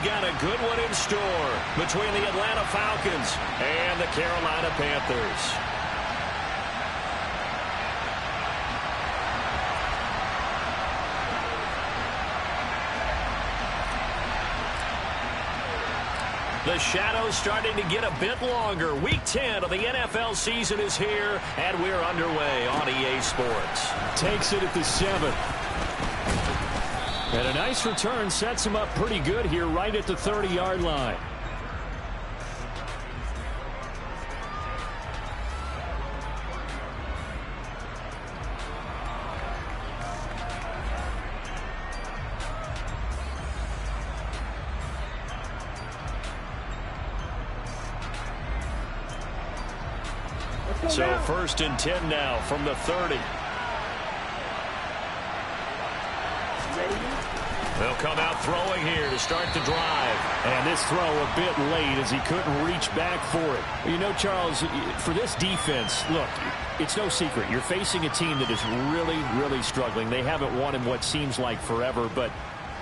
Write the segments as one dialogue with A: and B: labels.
A: we've got a good one in store between the Atlanta Falcons and the Carolina Panthers. The shadow's starting to get a bit longer. Week 10 of the NFL season is here, and we're underway on EA Sports.
B: Takes it at the 7. And a nice return sets him up pretty good here right at the 30-yard line.
A: So 1st and 10 now from the 30. They'll come out throwing here to start the drive.
B: And this throw a bit late as he couldn't reach back for it. You know, Charles, for this defense, look, it's no secret. You're facing a team that is really, really struggling. They haven't won in what seems like forever, but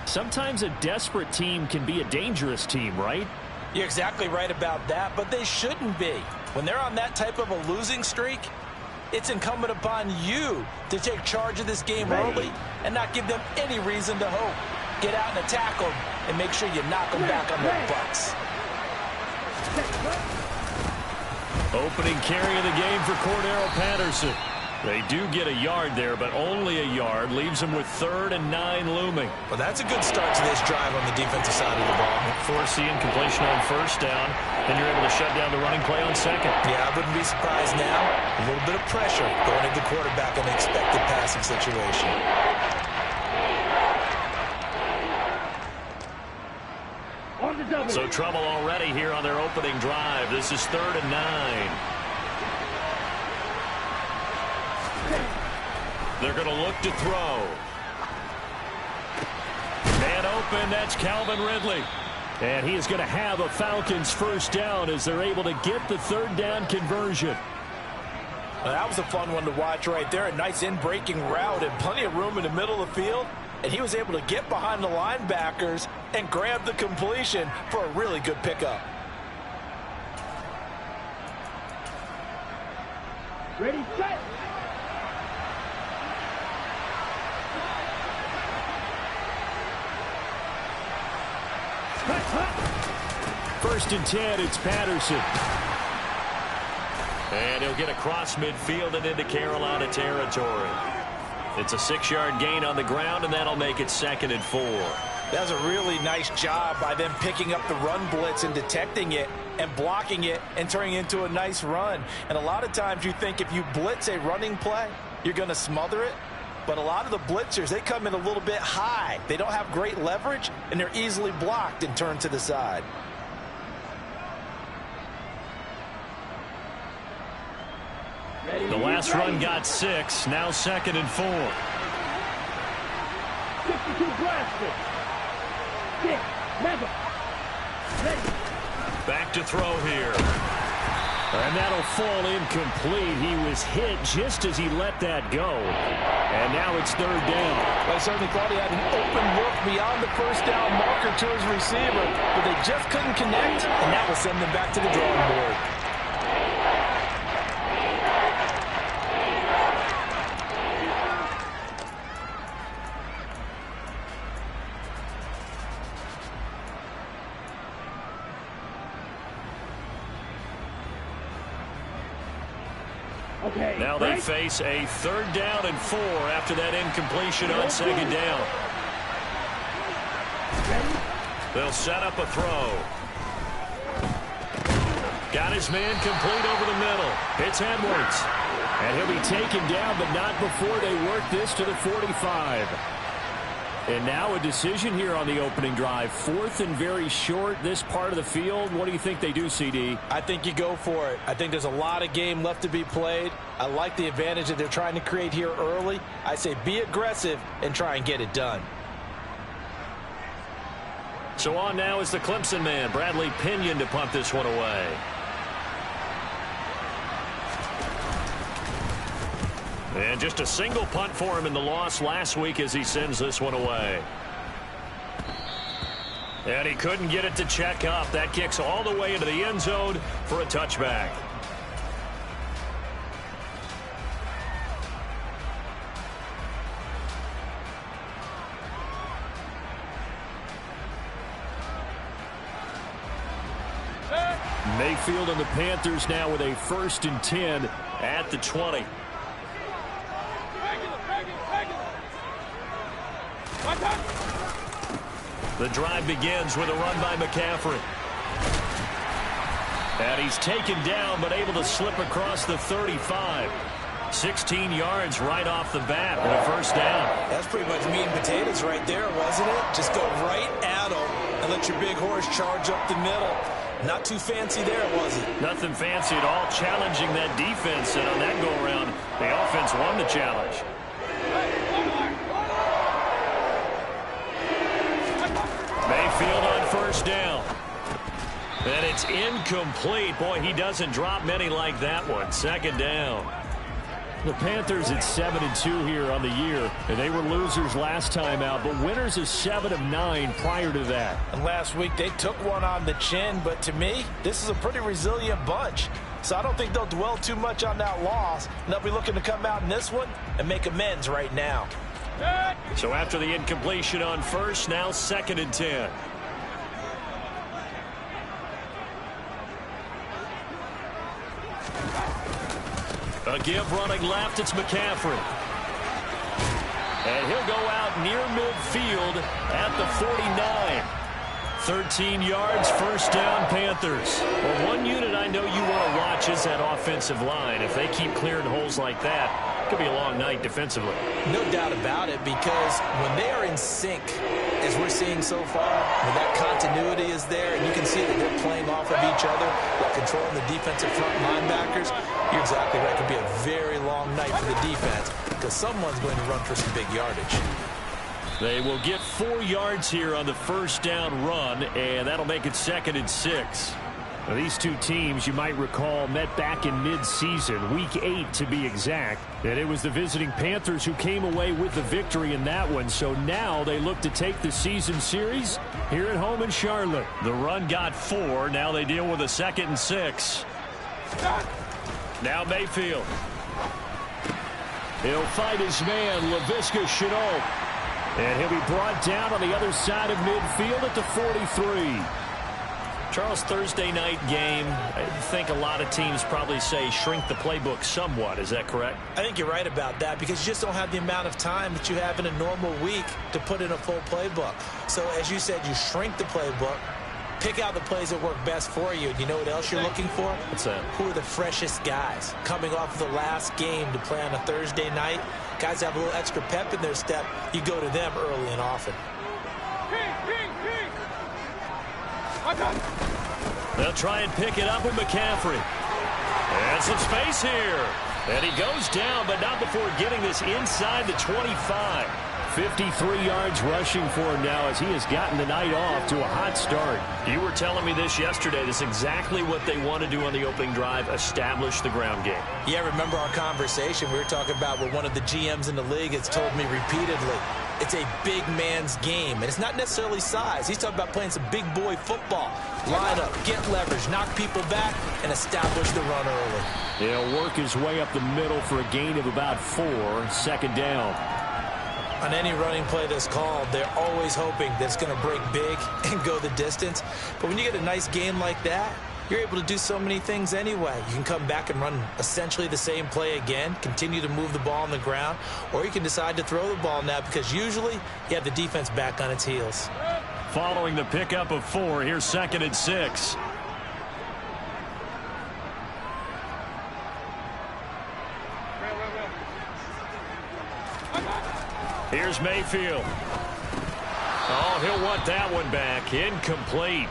B: sometimes a desperate team can be a dangerous team, right?
C: You're exactly right about that, but they shouldn't be. When they're on that type of a losing streak, it's incumbent upon you to take charge of this game early and not give them any reason to hope. Get out and attack them and make sure you knock them back on their butts.
A: Opening carry of the game for Cordero Patterson. They do get a yard there, but only a yard. Leaves them with 3rd and 9 looming.
C: Well, that's a good start to this drive on the defensive side of the ball.
A: Force the incompletion on 1st down, and you're able to shut down the running play on 2nd.
C: Yeah, I wouldn't be surprised now. A little bit of pressure going into the quarterback in an expected passing situation.
A: So trouble already here on their opening drive. This is 3rd and 9. They're going to look to throw. Man open, that's Calvin Ridley.
B: And he is going to have a Falcons 1st down as they're able to get the 3rd down conversion.
C: Well, that was a fun one to watch right there. A nice in-breaking route and plenty of room in the middle of the field. And he was able to get behind the linebackers and grab the completion for a really good pickup.
D: Ready, set.
B: 1st and 10, it's Patterson.
A: And he'll get across midfield and into Carolina territory. It's a 6-yard gain on the ground, and that'll make it 2nd and 4.
C: That was a really nice job by them picking up the run blitz and detecting it and blocking it and turning it into a nice run. And a lot of times you think if you blitz a running play, you're going to smother it. But a lot of the blitzers, they come in a little bit high. They don't have great leverage, and they're easily blocked and turned to the side.
A: The last run got 6. Now 2nd and 4.
D: 52 blasted. 6, never.
A: Back to throw here.
B: And that'll fall incomplete. He was hit just as he let that go. And now it's 3rd down.
C: Well, I certainly thought he had an open look beyond the 1st down marker to his receiver, but they just couldn't connect, and that will send them back to the drawing board.
A: Now they face a 3rd down and 4 after that incompletion on 2nd down. They'll set up a throw. Got his man complete over the middle. It's Edwards.
B: And he'll be taken down, but not before they work this to the 45. And now a decision here on the opening drive. 4th and very short, this part of the field. What do you think they do, CD?
C: I think you go for it. I think there's a lot of game left to be played. I like the advantage that they're trying to create here early. I say be aggressive and try and get it done.
A: So on now is the Clemson man, Bradley Pinion, to punt this one away. And just a single punt for him in the loss last week as he sends this one away. And he couldn't get it to check up. That kicks all the way into the end zone for a touchback. Mayfield and the Panthers now with a 1st and 10 at the 20. The drive begins with a run by McCaffrey. And he's taken down but able to slip across the 35. 16 yards right off the bat with a 1st down.
C: That's pretty much meat and potatoes right there, wasn't it? Just go right at him and let your big horse charge up the middle. Not too fancy there, was it?
A: Nothing fancy at all, challenging that defense. And on that go-around, the offense won the challenge. Mayfield on 1st down. And it's incomplete. Boy, he doesn't drop many like that one. 2nd down.
B: The Panthers at 7-2 here on the year, and they were losers last time out, but winners of 7 of 9 prior to that.
C: And last week they took one on the chin, but to me, this is a pretty resilient bunch. So I don't think they'll dwell too much on that loss. And they'll be looking to come out in this one and make amends right now.
A: So after the incompletion on 1st, now 2nd and 10. A give running left, it's McCaffrey. And he'll go out near midfield at the 49. 13 yards, 1st down, Panthers. Well, one unit I know you want to watch is that offensive line. If they keep clearing holes like that, it could be a long night defensively.
C: No doubt about it, because when they are in sync, as we're seeing so far, when that continuity is there, and you can see that they're playing off of each other while controlling the defensive front linebackers, you're exactly right. It could be a very long night for the defense because someone's going to run for some big yardage.
A: They will get 4 yards here on the 1st down run, and that'll make it 2nd and 6.
B: Now, these two teams, you might recall, met back in mid-season, week 8 to be exact. And it was the visiting Panthers who came away with the victory in that one. So now they look to take the season series here at home in Charlotte.
A: The run got 4. Now they deal with a 2nd and 6. Now Mayfield.
B: He'll fight his man, Laviska Shenault. And he'll be brought down on the other side of midfield at the 43.
A: Charles, Thursday night game, I think a lot of teams probably say shrink the playbook somewhat. Is that correct?
C: I think you're right about that because you just don't have the amount of time that you have in a normal week to put in a full playbook. So as you said, you shrink the playbook, pick out the plays that work best for you. You know what else you're looking for?
A: What's that?
C: Who are the freshest guys coming off of the last game to play on a Thursday night? Guys have a little extra pep in their step. You go to them early and often.
A: They'll try and pick it up with McCaffrey. And some space here. And he goes down, but not before getting this inside the 25.
B: 53 yards rushing for him now as he has gotten the night off to a hot start.
A: You were telling me this yesterday. This is exactly what they want to do on the opening drive, establish the ground game.
C: Yeah, remember our conversation we were talking about what one of the GMs in the league has told me repeatedly. It's a big man's game, and it's not necessarily size. He's talking about playing some big boy football. Line up, get leverage, knock people back, and establish the run early.
B: He'll work his way up the middle for a gain of about 4, 2nd down.
C: On any running play that's called, they're always hoping that it's going to break big and go the distance. But when you get a nice game like that, you're able to do so many things anyway. You can come back and run essentially the same play again, continue to move the ball on the ground, or you can decide to throw the ball now because usually you have the defense back on its heels.
A: Following the pickup of 4, here's 2nd and 6. Here's Mayfield. Oh, he'll want that one back. Incomplete.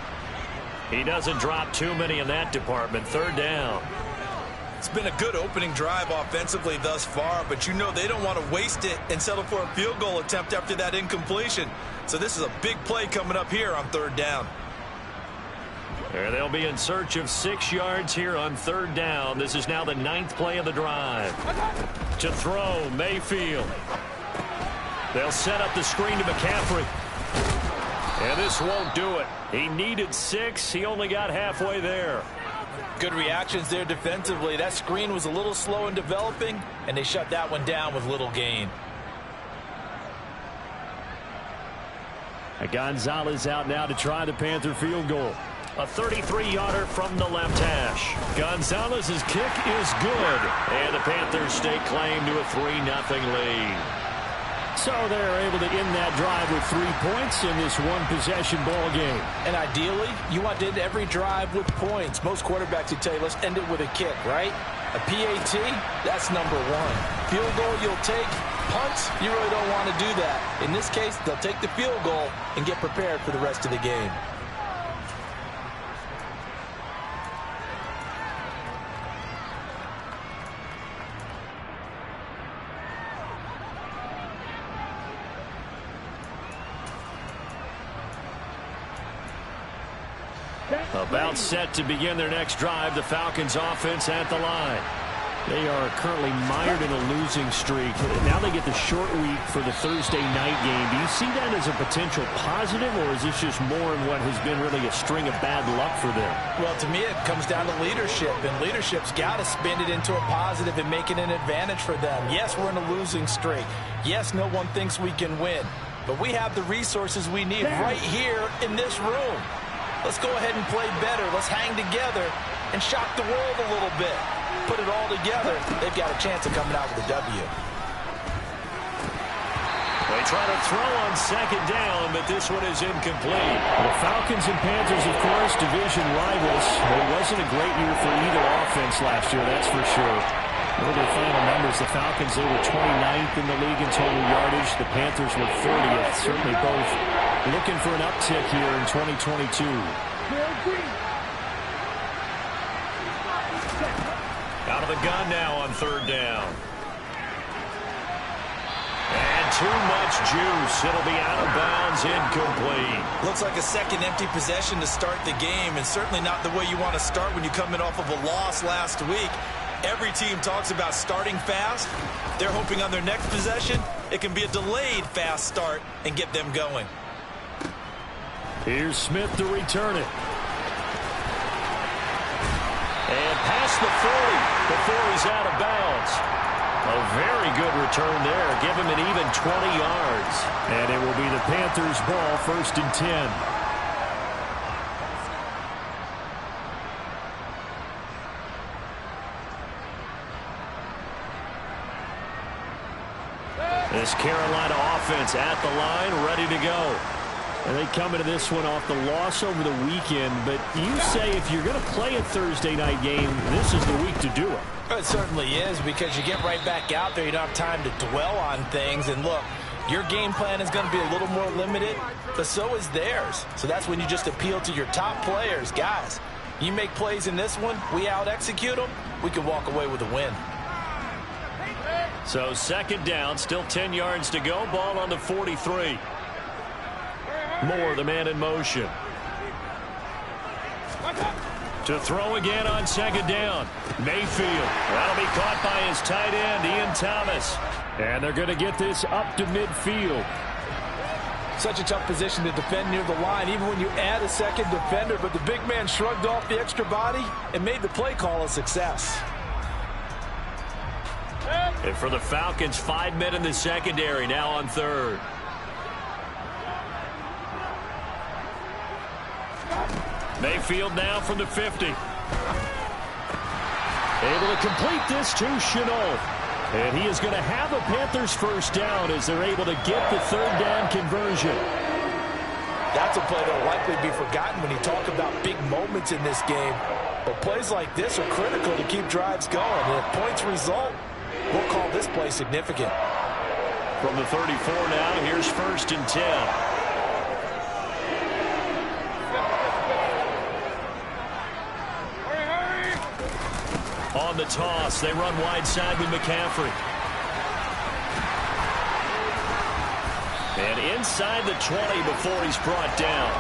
A: He doesn't drop too many in that department. 3rd down.
E: It's been a good opening drive offensively thus far, but you know they don't want to waste it and settle for a field goal attempt after that incompletion. So this is a big play coming up here on 3rd down.
A: There they'll be in search of 6 yards here on 3rd down. This is now the 9th play of the drive. To throw, Mayfield. They'll set up the screen to McCaffrey. And this won't do it. He needed 6. He only got halfway there.
C: Good reactions there defensively. That screen was a little slow in developing, and they shut that one down with little gain.
B: Gonzalez out now to try the Panther field goal.
A: A 33-yarder from the left hash. Gonzalez's kick is good. And the Panthers stake claim to a 3-0 lead.
B: So they're able to end that drive with 3 points in this one-possession ball game.
C: And ideally, you want to end every drive with points. Most quarterbacks would tell you, let's end it with a kick, right? A PAT, that's number 1. Field goal you'll take. Punts, you really don't want to do that. In this case, they'll take the field goal and get prepared for the rest of the game.
A: About set to begin their next drive. The Falcons offense at the line.
B: They are currently mired in a losing streak. Now they get the short week for the Thursday night game. Do you see that as a potential positive, or is this just more in what has been really a string of bad luck for them?
C: Well, to me, it comes down to leadership, and leadership's got to spin it into a positive and make it an advantage for them. Yes, we're in a losing streak. Yes, no one thinks we can win, but we have the resources we need right here in this room. Let's go ahead and play better. Let's hang together and shock the world a little bit. Put it all together. They've got a chance of coming out with a W.
A: They try to throw on second down, but this one is incomplete.
B: The Falcons and Panthers, of course, division rivals. It wasn't a great year for either offense last year, that's for sure. Look at the final numbers. The Falcons, they were 29th in the league in total yardage. The Panthers were 30th. Certainly both looking for an uptick here in 2022.
A: Out of the gun now on third down. And too much juice. It'll be out of bounds, incomplete.
E: Looks like a second empty possession to start the game, and certainly not the way you want to start when you come in off of a loss last week. Every team talks about starting fast. They're hoping on their next possession it can be a delayed fast start and get them going.
B: Here's Smith to return it.
A: And past the 40 before he's out of bounds. A very good return there. Give him an even 20 yards.
B: And it will be the Panthers' ball, 1st and 10.
A: This Carolina offense at the line, ready to go.
B: And they come into this one off the loss over the weekend. But you say if you're going to play a Thursday night game, this is the week to do it.
C: It certainly is, because you get right back out there. You don't have time to dwell on things. And look, your game plan is going to be a little more limited, but so is theirs. So that's when you just appeal to your top players. Guys, you make plays in this one, we out-execute them, we can walk away with a win.
A: So second down, still 10 yards to go. Ball on the 43. Moore, the man in motion. To throw again on second down. Mayfield. That'll be caught by his tight end, Ian Thomas.
B: And they're going to get this up to midfield.
C: Such a tough position to defend near the line, even when you add a second defender. But the big man shrugged off the extra body and made the play call a success.
A: And for the Falcons, 5 men in the secondary, now on third. Mayfield now from the 50.
B: Able to complete this to Chenault. And he is going to have a Panthers first down as they're able to get the third down conversion.
C: That's a play that will likely be forgotten when you talk about big moments in this game. But plays like this are critical to keep drives going. And if points result, we'll call this play significant.
A: From the 34 now, here's 1st and 10. On the toss, they run wide side with McCaffrey. And inside the 20 before he's brought down.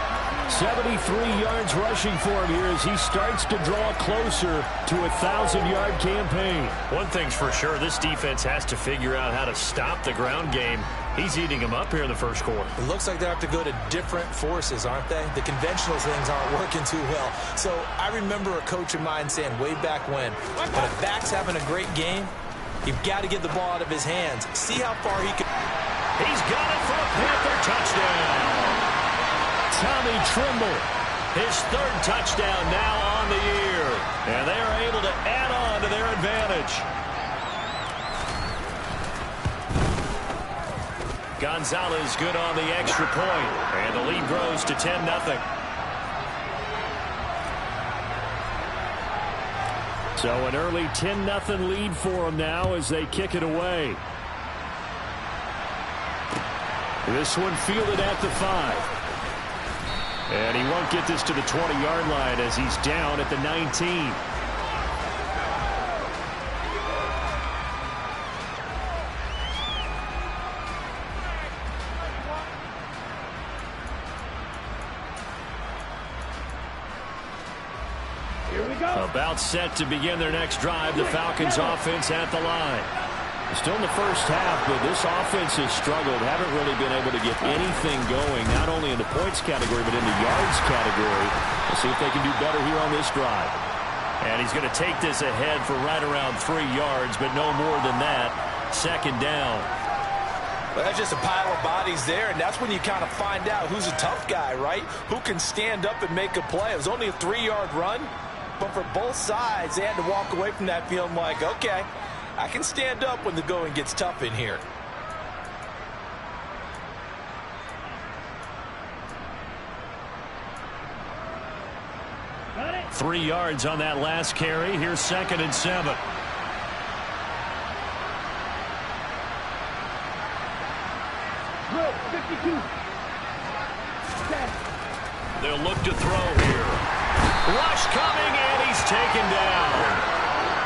B: 73 yards rushing for him here as he starts to draw closer to a 1,000-yard campaign.
A: One thing's for sure, this defense has to figure out how to stop the ground game He's eating them up here in the first quarter.
C: It looks like they have to go to different forces, aren't they? The conventional things aren't working too well. So I remember a coach of mine saying way back when a back's having a great game, you've got to get the ball out of his hands. See how far he can.
A: He's got it for a Panther touchdown. Tommy Trimble, his third touchdown now on the year. And they are able to add on to their advantage. Gonzalez good on the extra point, and the lead grows to 10-0.
B: So an early 10-0 lead for them now as they kick it away. This one fielded at the 5. And he won't get this to the 20-yard line as he's down at the 19.
A: About set to begin their next drive. The Falcons offense at the line.
B: Still in the first half, but this offense has struggled. Haven't really been able to get anything going, not only in the points category, but in the yards category. We'll see if they can do better here on this drive.
A: And he's going to take this ahead for right around 3 yards, but no more than that. Second down.
C: Well, that's just a pile of bodies there, and that's when you kind of find out who's a tough guy, right? Who can stand up and make a play. It was only a 3-yard run. But for both sides, they had to walk away from that feeling like, okay, I can stand up when the going gets tough in here.
D: Got it.
A: 3 yards on that last carry. Here's 2nd and 7.
D: Good. 52. Set.
A: They'll look to throw here. Rush coming, and he's taken down.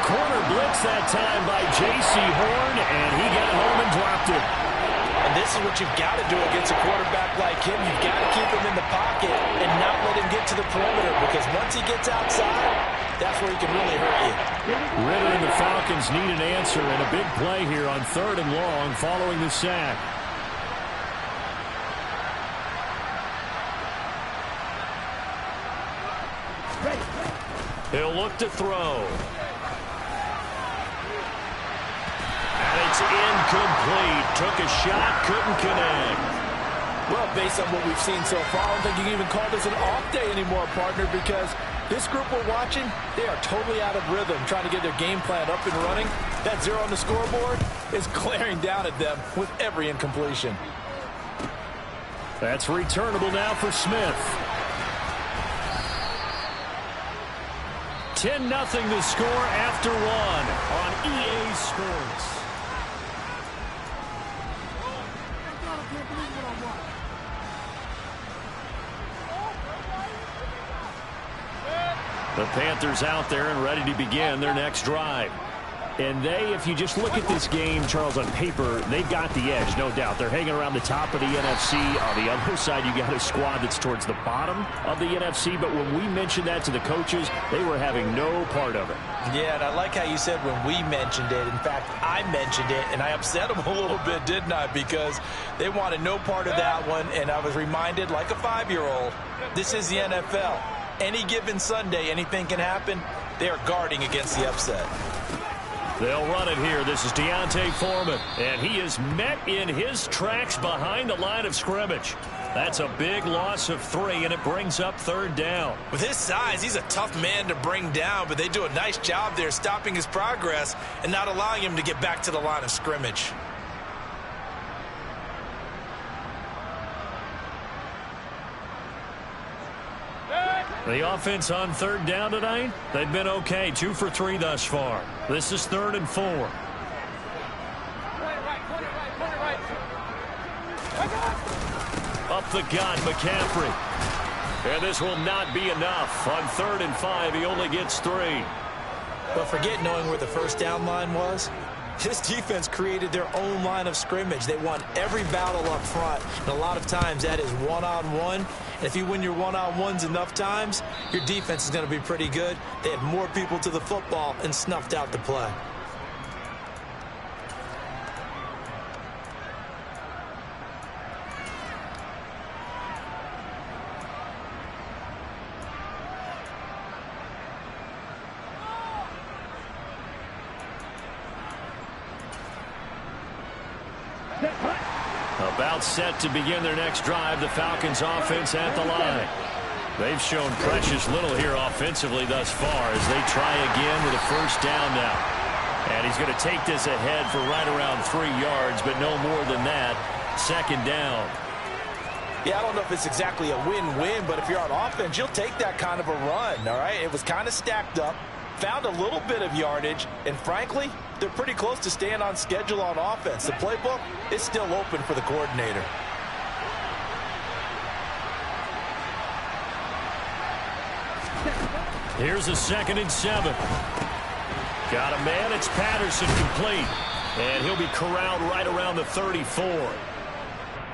A: Corner blitz that time by J.C. Horn, and he got home and dropped it.
C: And this is what you've got to do against a quarterback like him. You've got to keep him in the pocket and not let him get to the perimeter, because once he gets outside, that's where he can really hurt you.
B: Ritter and the Falcons need an answer, and a big play here on 3rd and long following the sack.
A: He'll look to throw. And it's incomplete. Took a shot, couldn't connect.
C: Well, based on what we've seen so far, I don't think you can even call this an off day anymore, partner, because this group we're watching, they are totally out of rhythm, trying to get their game plan up and running. That 0 on the scoreboard is glaring down at them with every incompletion.
B: That's returnable now for Smith.
A: 10-0 the score after 1 on EA Sports. The Panthers out there and ready to begin their next drive.
B: And they, if you just look at this game, Charles, on paper, they've got the edge, no doubt. They're hanging around the top of the NFC. On the other side, you got a squad that's towards the bottom of the NFC. But when we mentioned that to the coaches, they were having no part of it.
C: Yeah, and I like how you said when we mentioned it. In fact, I mentioned it, and I upset them a little bit, didn't I? Because they wanted no part of that one, and I was reminded, like a 5-year-old, this is the NFL. Any given Sunday, anything can happen. They are guarding against the upset.
A: They'll run it here. This is Deontay Foreman, and he is met in his tracks behind the line of scrimmage. That's a big loss of 3, and it brings up 3rd down.
C: With his size, he's a tough man to bring down, but they do a nice job there stopping his progress and not allowing him to get back to the line of scrimmage.
A: The offense on 3rd down tonight, they've been okay. 2 for 3 thus far. This is 3rd and 4. Up the gut, McCaffrey. And this will not be enough. On 3rd and 5, he only gets 3.
C: But forget knowing where the first down line was. This defense created their own line of scrimmage. They won every battle up front, and a lot of times that is one-on-one. And if you win your one-on-ones enough times, your defense is going to be pretty good. They had more people to the football and snuffed out the play.
A: About set to begin their next drive, the Falcons offense at the line. They've shown precious little here offensively thus far as they try again with a first down now. And he's going to take this ahead for right around 3 yards, but no more than that. Second down.
C: Yeah, I don't know if it's exactly a win-win, but if you're on offense, you'll take that kind of a run, all right? It was kind of stacked up, found a little bit of yardage, and frankly, they're pretty close to staying on schedule on offense. The playbook is still open for the coordinator.
A: Here's a 2nd and 7. Got a man. It's Patterson complete. And he'll be corralled right around the 34.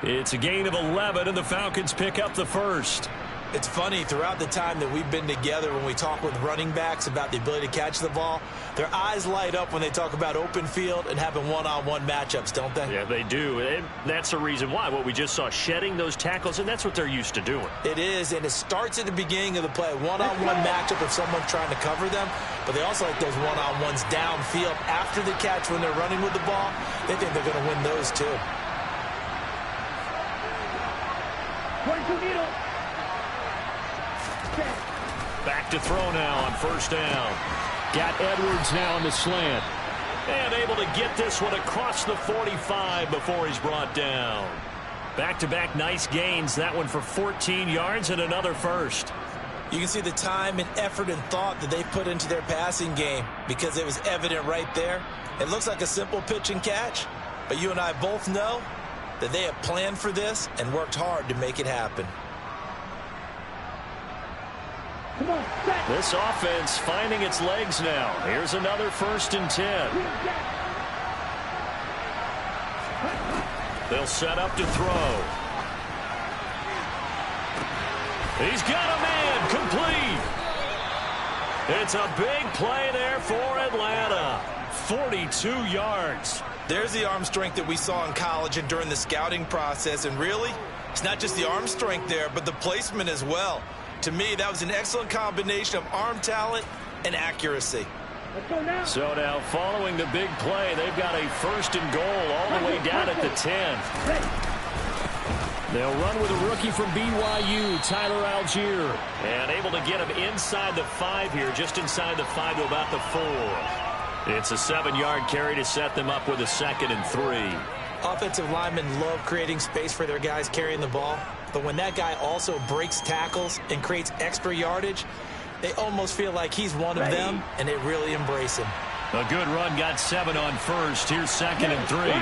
A: It's a gain of 11, and the Falcons pick up the first.
E: It's funny, throughout the time that we've been together, when we talk with running backs about the ability to catch the ball, their eyes light up when they talk about open field and having one-on-one matchups, don't they?
B: Yeah, they do. And that's the reason why. What we just saw, shedding those tackles, and that's what they're used to doing.
E: It is, and it starts at the beginning of the play. One-on-one matchup if someone's trying to cover them, but they also like those one-on-ones downfield after the catch when they're running with the ball. They think they're going to win those too.
D: 22 needle.
A: Back to throw now on first down. Got Edwards now on the slant. And able to get this one across the 45 before he's brought down. Back-to-back nice gains. That one for 14 yards and another first.
E: You can see the time and effort and thought that they put into their passing game because it was evident right there. It looks like a simple pitch and catch, but you and I both know that they have planned for this and worked hard to make it happen.
A: This offense finding its legs now. Here's another 1st and 10. They'll set up to throw. He's got a man complete. It's a big play there for Atlanta. 42 yards.
E: There's the arm strength that we saw in college and during the scouting process. And really, it's not just the arm strength there, but the placement as well. To me, that was an excellent combination of arm talent and accuracy.
A: So now, following the big play, they've got a 1st and goal all the way down at the 10. They'll run with a rookie from BYU, Tyler Algier. And able to get him inside the 5 here, just inside the 5 to about the 4. It's a 7-yard carry to set them up with a 2nd and 3.
E: Offensive linemen love creating space for their guys carrying the ball. But when that guy also breaks tackles and creates extra yardage, they almost feel like he's one of them, and they really embrace him.
A: A good run, got 7 on first. Here's 2nd and 3.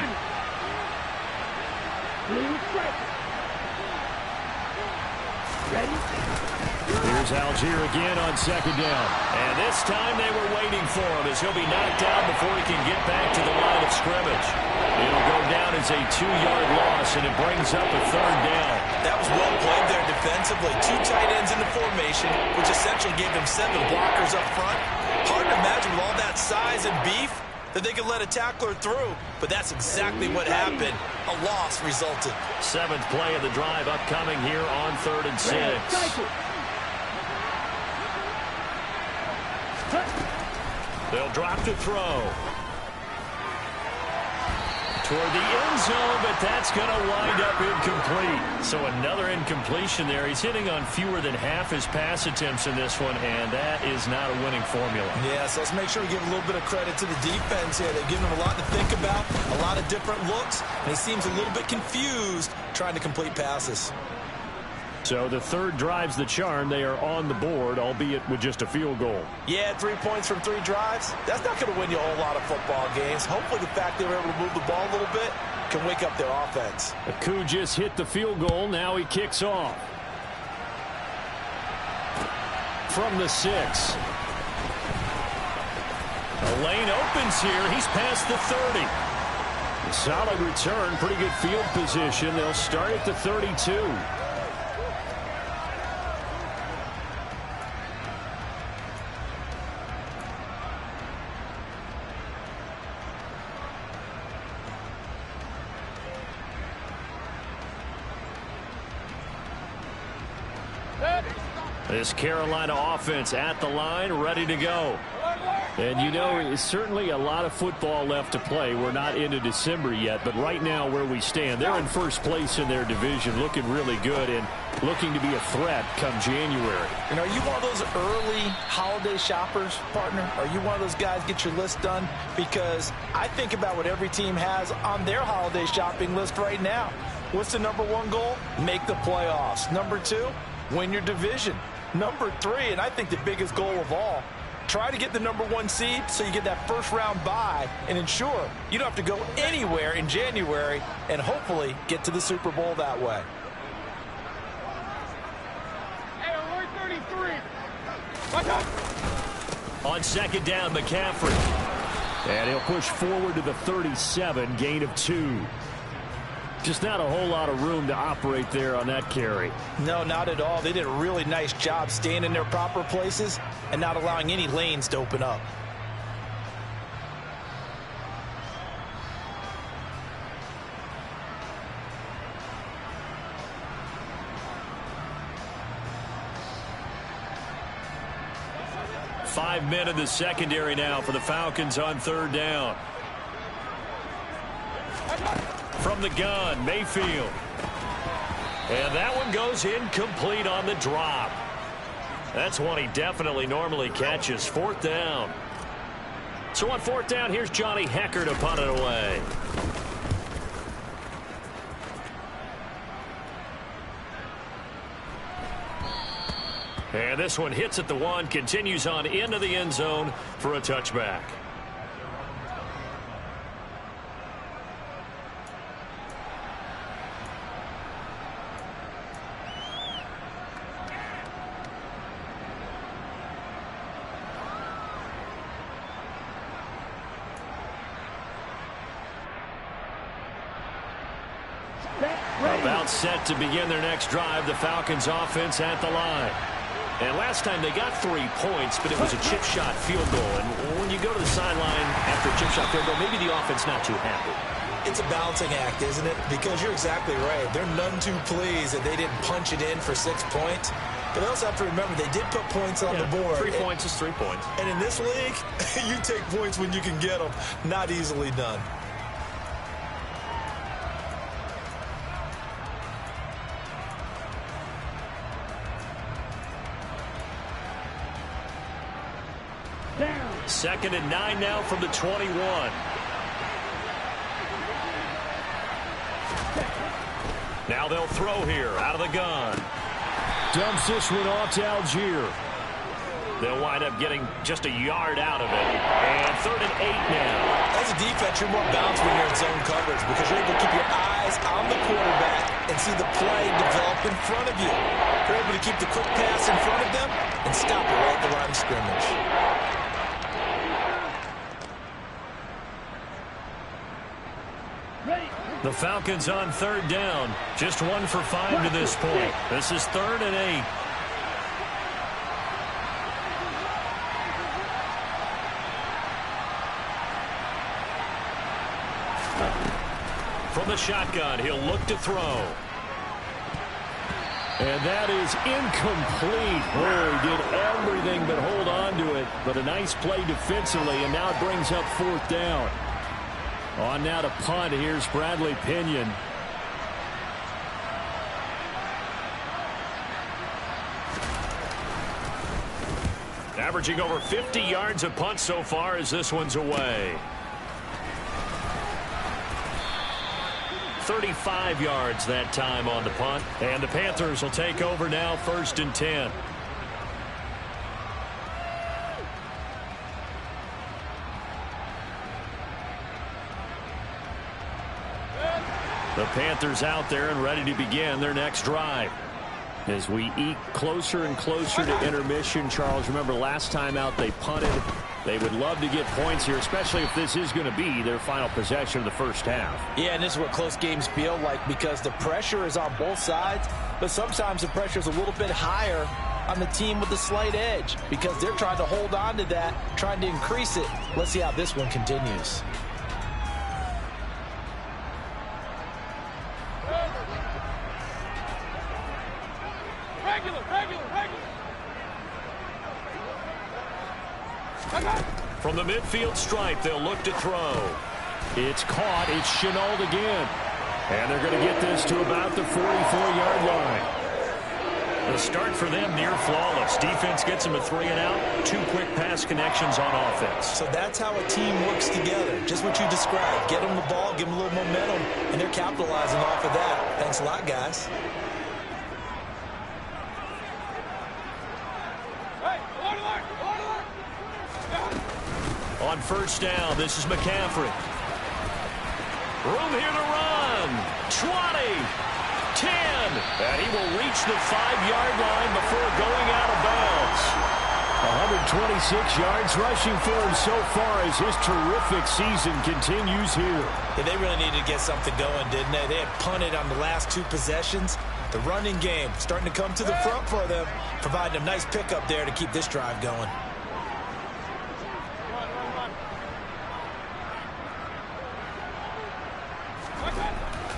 A: Here's Algier again on 2nd down. And this time they were waiting for him as he'll be knocked down before he can get back to the line of scrimmage. It'll go down as a 2-yard loss, and it brings up a 3rd down.
E: That was well played there defensively. 2 tight ends in the formation, which essentially gave them 7 blockers up front. Hard to imagine with all that size and beef that they could let a tackler through, but that's exactly what happened. A loss resulted.
A: 7th play of the drive upcoming here on 3rd and 6. They'll drop to throw. Toward the end zone, but that's going to wind up incomplete. So another incompletion there. He's hitting on fewer than half his pass attempts in this one, and that is not a winning formula.
E: Yeah, so let's make sure we give a little bit of credit to the defense here. They've given him a lot to think about, a lot of different looks, and he seems a little bit confused trying to complete passes.
A: So the 3rd drive's the charm. They are on the board, albeit with just a field goal.
E: Yeah, 3 points from 3 drives. That's not going to win you a whole lot of football games. Hopefully the fact they were able to move the ball a little bit can wake up their offense.
A: Aku just hit the field goal. Now he kicks off. From the 6. A lane opens here. He's past the 30. Solid return. Pretty good field position. They'll start at the 32. This Carolina offense at the line, ready to go.
B: And, you know, it's certainly a lot of football left to play. We're not into December yet, but right now where we stand, they're in first place in their division, looking really good and looking to be a threat come January.
C: And are you one of those early holiday shoppers, partner? Are you one of those guys get your list done? Because I think about what every team has on their holiday shopping list right now. What's the number one goal? Make the playoffs. Number two, win your division. Number three, and I think the biggest goal of all, try to get the number one seed so you get that first round bye and ensure you don't have to go anywhere in January and hopefully get to the Super Bowl that way.
D: Hey, 33.
A: On second down, McCaffrey.
B: And he'll push forward to the 37, gain of 2. Just not a whole lot of room to operate there on that carry.
C: No, not at all. They did a really nice job staying in their proper places and not allowing any lanes to open up.
A: Five men in the secondary now for the Falcons on third down. From the gun, Mayfield. And that one goes incomplete on the drop. That's one he definitely normally catches. Fourth down. So on fourth down, here's Johnny Hecker to punt it away. And this one hits at the 1, continues on into the end zone for a touchback. About set to begin their next drive, the Falcons offense at the line. And last time they got 3 points, but it was a chip shot field goal. And when you go to the sideline after a chip shot field goal, maybe the offense not too happy.
E: It's a balancing act, isn't it? Because you're exactly right. They're none too pleased that they didn't punch it in for 6 points. But they also have to remember they did put points on the board.
A: 3 points is 3 points.
E: And in this league, you take points when you can get them. Not easily done.
A: Second and 9 now from the 21. Now they'll throw here out of the gun.
B: Dumps this one off to Algier.
A: They'll wind up getting just a yard out of it. And third and 8 now.
E: As a defense, you're more balanced when you're in zone coverage because you're able to keep your eyes on the quarterback and see the play develop in front of you. You're able to keep the quick pass in front of them and stop it right at the line of scrimmage.
A: The Falcons on third down. Just 1 for 5 to this point. This is third and 8. From the shotgun, he'll look to throw.
B: And that is incomplete. Oh, he did everything but hold on to it. But a nice play defensively, and now it brings up fourth down. On now to punt. Here's Bradley Pinion.
A: Averaging over 50 yards a punt so far as this one's away. 35 yards that time on the punt. And the Panthers will take over now, first and 10. The Panthers out there and ready to begin their next drive. As we eke closer and closer to intermission, Charles, remember last time out they punted. They would love to get points here, especially if this is going to be their final possession of the first half.
C: Yeah, and this is what close games feel like because the pressure is on both sides, but sometimes the pressure is a little bit higher on the team with the slight edge because they're trying to hold on to that, trying to increase it. Let's see how this one continues.
A: From the midfield stripe, they'll look to throw.
B: It's caught. It's Chenault again. And they're going to get this to about the 44-yard line.
A: The start for them near flawless. Defense gets them a 3-and-out. 2 quick pass connections on offense.
E: So that's how a team works together. Just what you described. Get them the ball, give them a little momentum, and they're capitalizing off of that. Thanks a lot, guys.
A: On first down, this is McCaffrey. Room here to run. 20, 10, and he will reach the 5-yard line before going out of bounds.
B: 126 yards rushing for him so far as his terrific season continues here.
E: Yeah, they really needed to get something going, didn't they? They had punted on the last 2 possessions. The running game starting to come to the front for them, providing a nice pickup there to keep this drive going.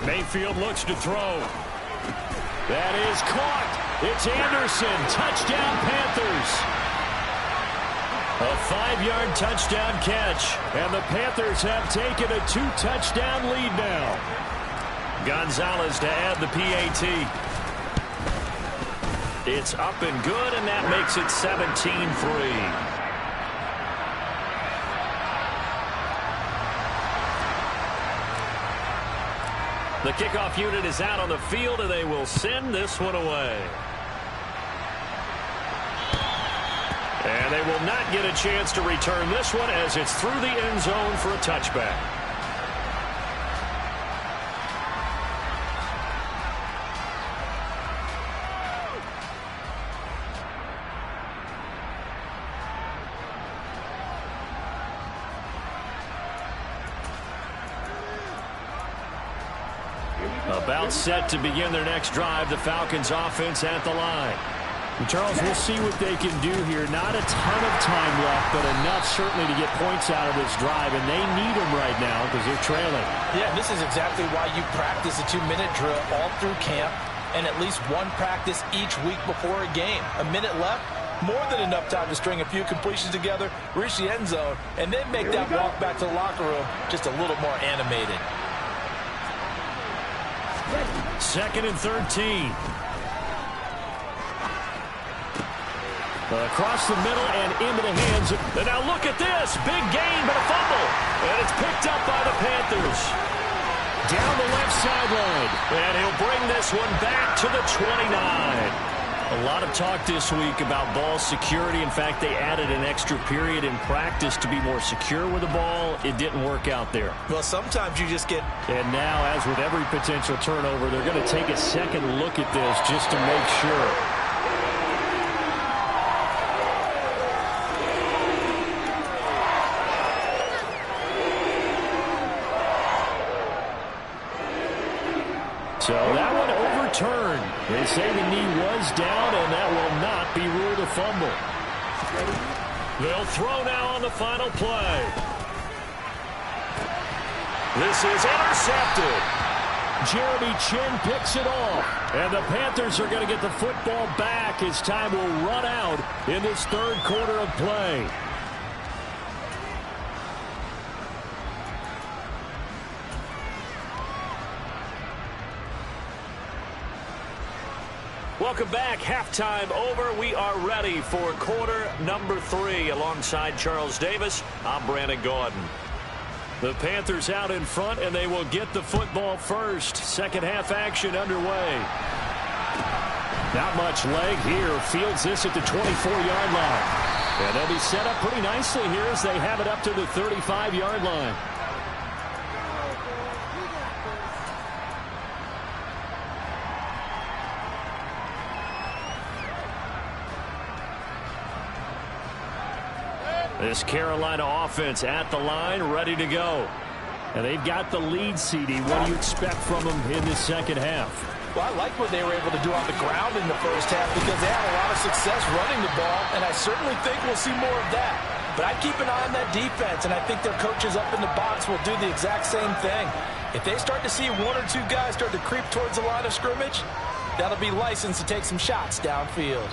A: Mayfield looks to throw.
B: That is caught. It's Anderson. Touchdown, Panthers.
A: A 5-yard touchdown catch.
B: And the Panthers have taken a 2-touchdown lead now.
A: Gonzalez to add the PAT. It's up and good, and that makes it 17-3. The kickoff unit is out on the field, and they will send this one away. And they will not get a chance to return this one as it's through the end zone for a touchback. About set to begin their next drive. The Falcons offense at the line.
B: Charles, we'll see what they can do here. Not a ton of time left, but enough certainly to get points out of this drive, and they need them right now because they're trailing.
C: Yeah, this is exactly why you practice a 2-minute drill all through camp and at least one practice each week before a game. A minute left, more than enough time to string a few completions together, reach the end zone, and then make that walk back to the locker room just a little more animated.
A: 2nd and 13.
B: Across the middle and into the hands.
A: And now look at this. Big gain, but a fumble. And it's picked up by the Panthers.
B: Down the left sideline.
A: And he'll bring this one back to the 29. A lot of talk this week about ball security. In fact, they added an extra period in practice to be more secure with the ball. It didn't work out there.
E: Well, sometimes you just get...
B: And now, as with every potential turnover, they're going to take a second look at this just to make sure. So that one overturned. They say the knee was down, and that will not be ruled a fumble.
A: They'll throw now on the final play. This is intercepted.
B: Jeremy Chin picks it off. And the Panthers are going to get the football back as time will run out in this 3rd quarter of play.
A: Welcome back. Halftime over. We are ready for quarter number 3. Alongside Charles Davis, I'm Brandon Gaudin. The Panthers out in front, and they will get the football first. Second half action underway.
B: Not much leg here. Fields this at the 24-yard line. And they'll be set up pretty nicely here as they have it up to the 35-yard line.
A: This Carolina offense at the line, ready to go.
B: And they've got the lead, CD. What do you expect from them in the second half?
C: Well, I like what they were able to do on the ground in the first half because they had a lot of success running the ball, and I certainly think we'll see more of that. But I'd keep an eye on that defense, and I think their coaches up in the box will do the exact same thing. If they start to see 1 or 2 guys start to creep towards the line of scrimmage, that'll be licensed to take some shots downfield.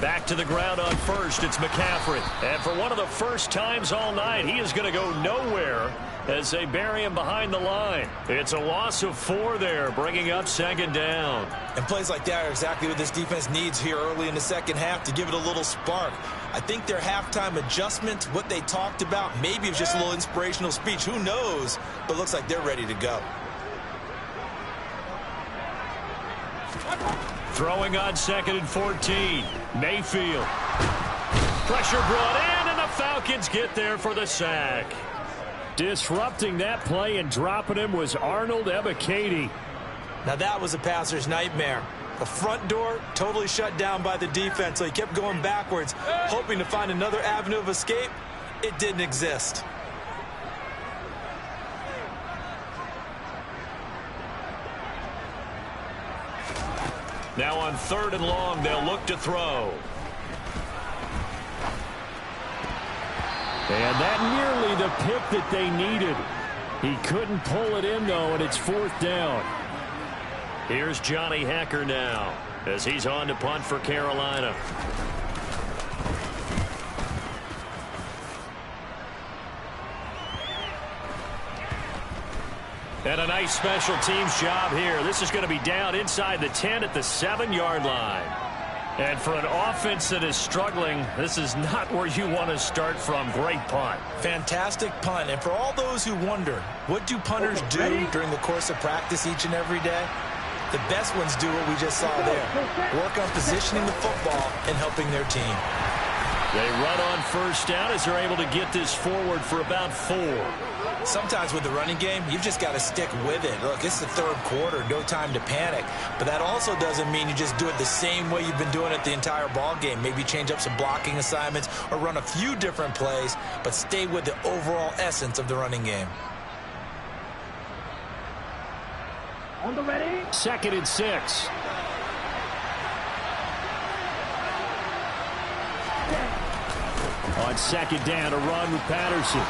A: Back to the ground on first. It's McCaffrey. And for one of the first times all night, he is going to go nowhere as they bury him behind the line. It's a loss of 4 there, bringing up second down.
E: And plays like that are exactly what this defense needs here early in the second half to give it a little spark. I think their halftime adjustment, what they talked about, maybe it was just a little inspirational speech. Who knows? But looks like they're ready to go.
A: Throwing on 2nd and 14. Mayfield. Pressure brought in, and the Falcons get there for the sack.
B: Disrupting that play and dropping him was Arnold Ebiketie.
E: Now that was a passer's nightmare. The front door totally shut down by the defense, so he kept going backwards, hoping to find another avenue of escape. It didn't exist.
A: Now on 3rd and long, they'll look to throw.
B: And that nearly the pick that they needed. He couldn't pull it in, though, and it's 4th down.
A: Here's Johnny Hacker now as he's on to punt for Carolina. And a nice special teams job here. This is going to be down inside the 10 at the 7-yard line. And for an offense that is struggling, this is not where you want to start from. Great punt.
E: Fantastic punt. And for all those who wonder, what do punters do during the course of practice each and every day? The best ones do what we just saw there. Work on positioning the football and helping their team.
A: They run on 1st down as they're able to get this forward for about 4.
E: Sometimes with the running game, you've just got to stick with it. Look, it's the 3rd quarter, no time to panic. But that also doesn't mean you just do it the same way you've been doing it the entire ball game. Maybe change up some blocking assignments or run a few different plays, but stay with the overall essence of the running game.
D: On the ready.
B: 2nd and 6. On 2nd down, a run with Patterson.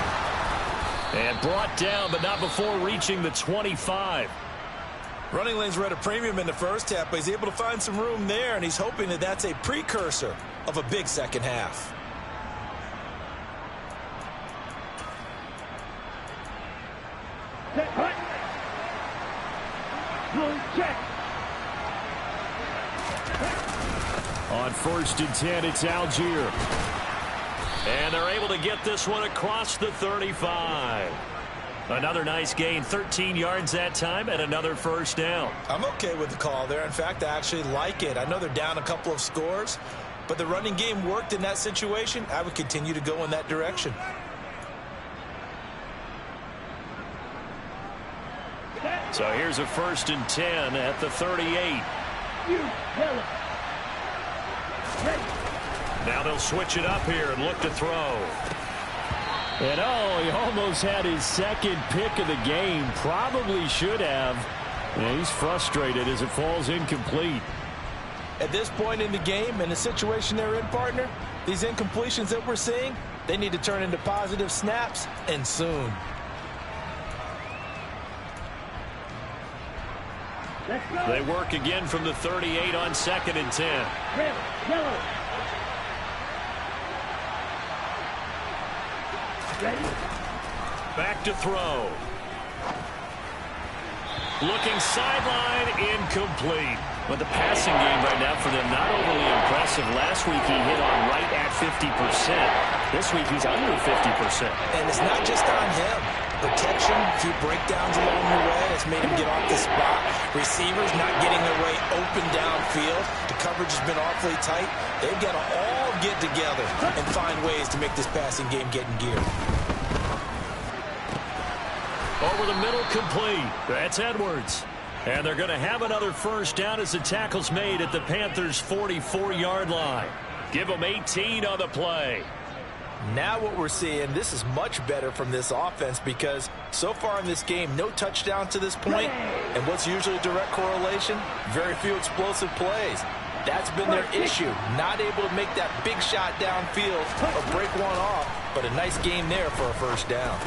A: And brought down, but not before reaching the 25.
E: Running lanes were at a premium in the first half, but he's able to find some room there, and he's hoping that that's a precursor of a big second half.
D: Set, hut. Roll, check.
B: On 1st and 10, it's Algier.
A: And they're able to get this one across the 35. Another nice gain, 13 yards that time, and another 1st down.
E: I'm okay with the call there. In fact, I actually like it. I know they're down a couple of scores, but the running game worked in that situation. I would continue to go in that direction.
A: So here's a 1st and 10 at the 38.
D: You, Helen. Ready.
A: Now they'll switch it up here and look to throw.
B: And oh, he almost had his 2nd pick of the game. Probably should have. And he's frustrated as it falls incomplete.
E: At this point in the game, in the situation they're in, partner, these incompletions that we're seeing, they need to turn into positive snaps, and soon.
D: Let's go.
A: They work again from the 38 on 2nd and 10.
D: Red, yellow. Ready.
A: Back to throw. Looking sideline, incomplete. But the passing game right now for them, not overly impressive. Last week he hit on right at 50%. This week he's under 50%.
E: And it's not just on him. Protection, a few breakdowns along the way has made him get off the spot. Receivers not getting their way open downfield. The coverage has been awfully tight. They've got to all get together and find ways to make this passing game get in gear.
A: Over the middle, complete. That's Edwards. And they're going to have another 1st down as the tackle's made at the Panthers' 44-yard line. Give them 18 on the play.
E: Now what we're seeing, this is much better from this offense because so far in this game, no touchdown to this point. And what's usually a direct correlation? Very few explosive plays. That's been their issue. Not able to make that big shot downfield or break one off, but a nice game there for a 1st down.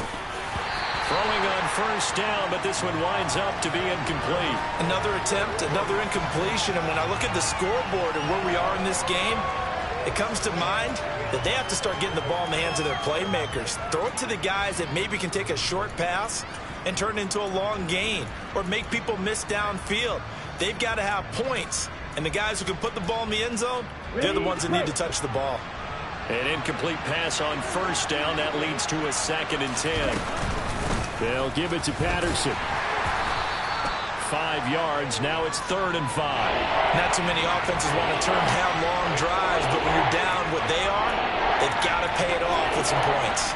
A: Throwing on 1st down, but this one winds up to be incomplete.
E: Another attempt, another incompletion. And when I look at the scoreboard and where we are in this game,
C: it comes to mind that they have to start getting the ball in the hands of their playmakers. Throw it to the guys that maybe can take a short pass and turn it into a long gain or make people miss downfield. They've got to have points. And the guys who can put the ball in the end zone, they're the ones that need to touch the ball.
A: An incomplete pass on first down. That leads to a 2nd and 10.
B: They'll give it to Patterson. 5 yards. Now it's 3rd and 5.
C: Not too many offenses want to turn down long drives, but when you're down what they are, they've got to pay it off with some points.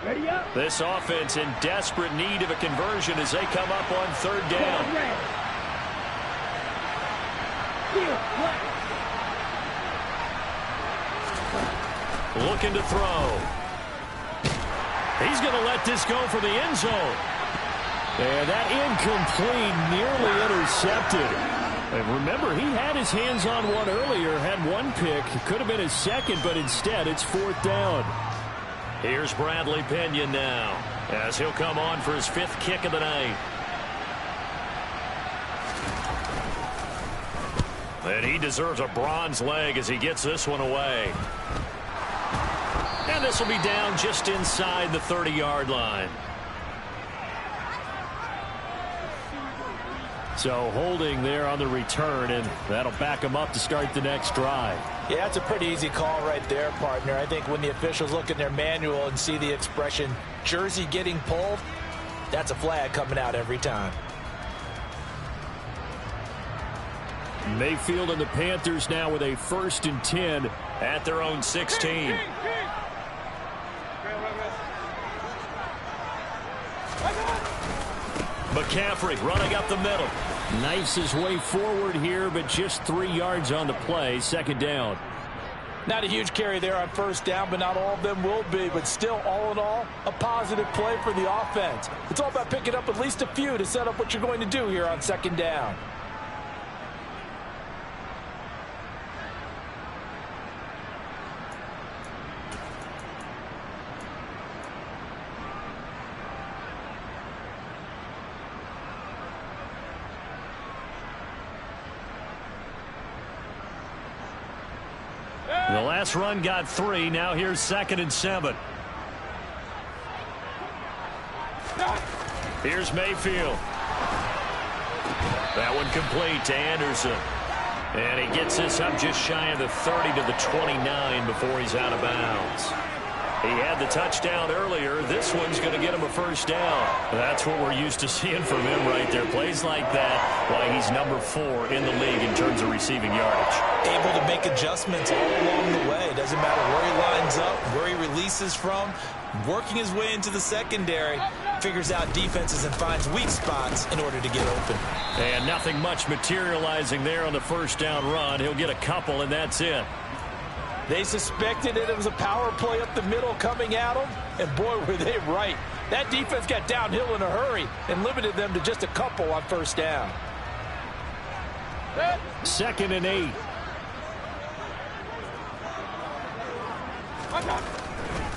D: Ready up.
A: This offense in desperate need of a conversion as they come up on 3rd down. Looking to throw. He's going to let this go for the end zone.
B: And that incomplete, nearly intercepted. And remember, he had his hands on one earlier, had one pick. It could have been his second, but instead it's 4th down.
A: Here's Bradley Pinion now as he'll come on for his 5th kick of the night. And he deserves a bronze leg as he gets this one away. And this will be down just inside the 30-yard line.
B: So holding there on the return, and that'll back him up to start the next drive.
C: Yeah, that's a pretty easy call right there, partner. I think when the officials look in their manual and see the expression jersey getting pulled, that's a flag coming out every time.
B: Mayfield and the Panthers now with a 1st and 10
A: at their own 16. McCaffrey running up the middle.
B: Knifes his way forward here, but just 3 yards on the play. 2nd down.
C: Not a huge carry there on 1st down, but not all of them will be. But still, all in all, a positive play for the offense. It's all about picking up at least a few to set up what you're going to do here on 2nd down.
A: The last run got 3. Now here's 2nd and 7. Here's Mayfield. That one complete to Anderson. And he gets this up just shy of the 30 to the 29 before he's out of bounds. He had the touchdown earlier. This one's going to get him a 1st down. That's what we're used to seeing from him right there. Plays like that, why he's number 4 in the league in terms of receiving yardage.
C: Able to make adjustments all along the way. Doesn't matter where he lines up, where he releases from. Working his way into the secondary, figures out defenses and finds weak spots in order to get open.
A: And nothing much materializing there on the 1st down run. He'll get a couple, and that's it.
C: They suspected it was a power play up the middle coming at them, and boy, were they right. That defense got downhill in a hurry and limited them to just a couple on 1st down.
B: 2nd and 8.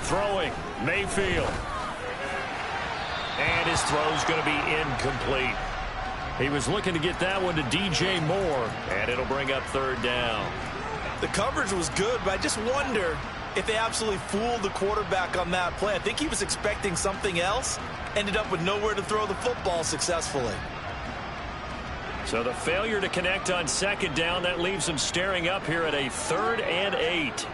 A: Throwing, Mayfield. And his throw's going to be incomplete. He was looking to get that one to DJ Moore, and it'll bring up 3rd down.
C: The coverage was good, but I just wonder if they absolutely fooled the quarterback on that play. I think he was expecting something else, ended up with nowhere to throw the football successfully.
A: So the failure to connect on 2nd down, that leaves him staring up here at a 3rd and 8.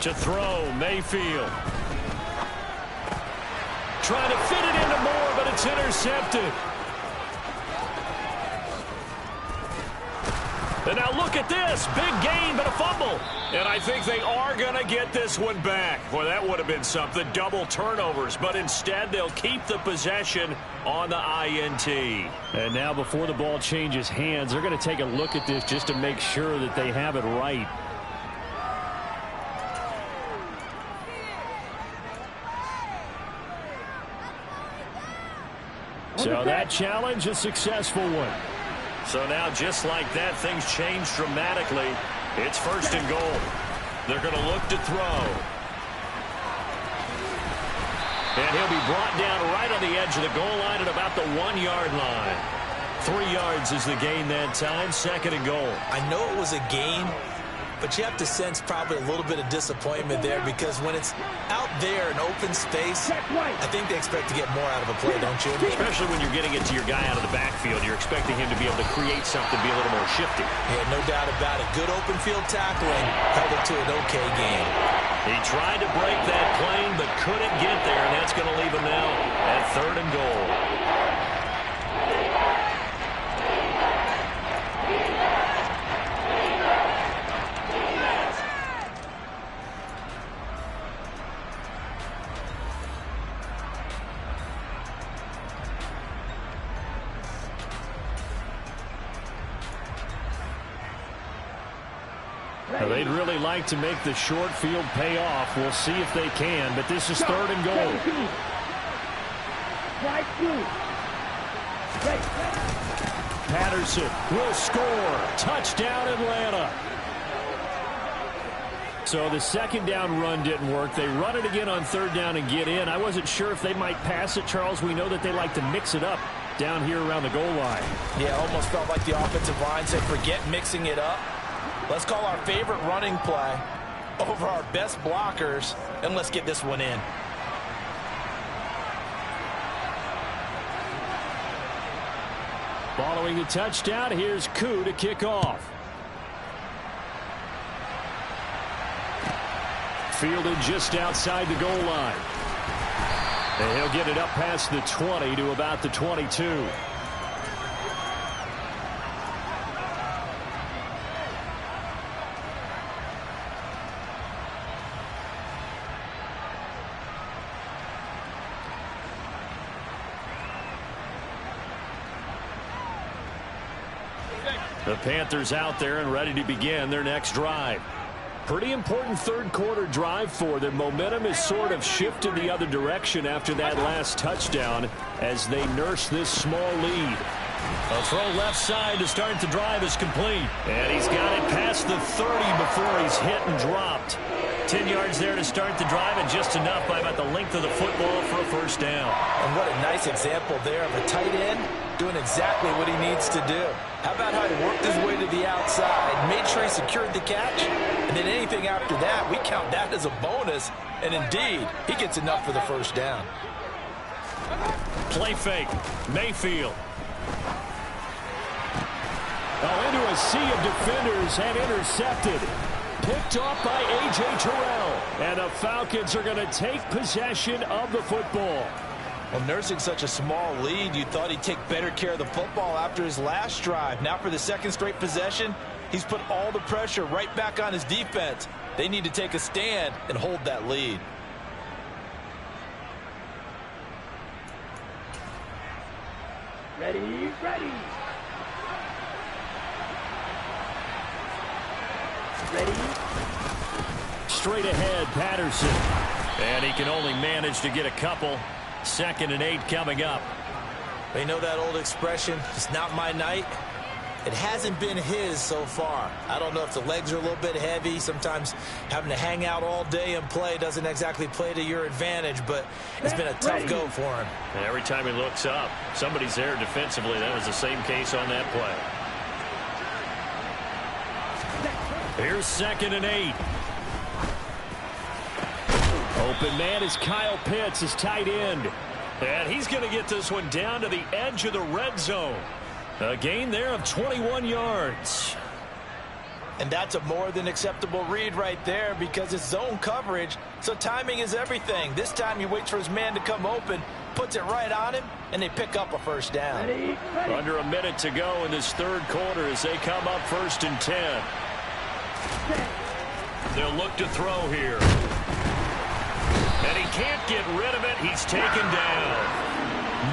A: To throw, Mayfield. Trying to fit it into Moore, but it's intercepted. And now look at this. Big gain, but a fumble. And I think they are going to get this one back. Boy, that would have been something. Double turnovers. But instead, they'll keep the possession on the INT.
B: And now before the ball changes hands, they're going to take a look at this just to make sure that they have it right. So that challenge, a successful one.
A: So now, just like that, things change dramatically. It's 1st and goal. They're going to look to throw. And he'll be brought down right on the edge of the goal line at about the 1-yard line. 3 yards is the gain that time. 2nd and goal.
E: I know it was a gain, but you have to sense probably a little bit of disappointment there, because when it's out there in open space, I think they expect to get more out of a play, don't you?
A: Especially when you're getting it to your guy out of the backfield. You're expecting him to be able to create something, be a little more shifty.
E: Yeah, no doubt about it. Good open field tackling held it to an okay game.
A: He tried to break that plane, but couldn't get there, and that's going to leave him now at 3rd and goal.
B: They'd really like to make the short field pay off. We'll see if they can, but this is 3rd and goal. Patterson will score. Touchdown, Atlanta. So the 2nd down run didn't work. They run it again on 3rd down and get in. I wasn't sure if they might pass it, Charles. We know that they like to mix it up down here around the goal line.
C: Yeah, almost felt like the offensive line said, forget mixing it up. Let's call our favorite running play over our best blockers, and let's get this one in.
B: Following the touchdown, here's Koo to kick off. Fielded just outside the goal line. And he'll get it up past the 20 to about the 22. The Panthers out there and ready to begin their next drive. Pretty important 3rd quarter drive for them. Momentum has sort of shifted the other direction after that last touchdown as they nurse this small lead.
A: A throw left side to start the drive is complete. And he's got it past the 30 before he's hit and dropped. 10 yards there to start the drive, and just enough by about the length of the football for a 1st down.
C: And what a nice example there of a tight end doing exactly what he needs to do. How about how he worked his way to the outside, made sure he secured the catch, and then anything after that, we count that as a bonus. And indeed, he gets enough for the 1st down.
A: Play fake. Mayfield.
B: Oh, into a sea of defenders and intercepted. Picked off by A.J. Terrell. And the Falcons are going to take possession of the football.
C: Well, nursing such a small lead, you thought he'd take better care of the football after his last drive. Now for the 2nd straight possession, he's put all the pressure right back on his defense. They need to take a stand and hold that lead.
D: Ready.
B: Straight ahead, Patterson.
A: And he can only manage to get a couple. 2nd and 8 coming up.
E: They know that old expression, it's not my night. It hasn't been his so far. I don't know if the legs are a little bit heavy. Sometimes having to hang out all day and play doesn't exactly play to your advantage, but it's been a tough go for him.
A: And every time he looks up, somebody's there defensively. That was the same case on that play. Here's 2nd and 8.
B: Open man is Kyle Pitts, his tight end.
A: And he's going to get this one down to the edge of the red zone. A gain there of 21 yards.
C: And that's a more than acceptable read right there because it's zone coverage, so timing is everything. This time he waits for his man to come open, puts it right on him, and they pick up a 1st down.
A: Under a minute to go in this 3rd quarter as they come up 1st and 10. They'll look to throw here. And he can't get rid of it. He's taken down.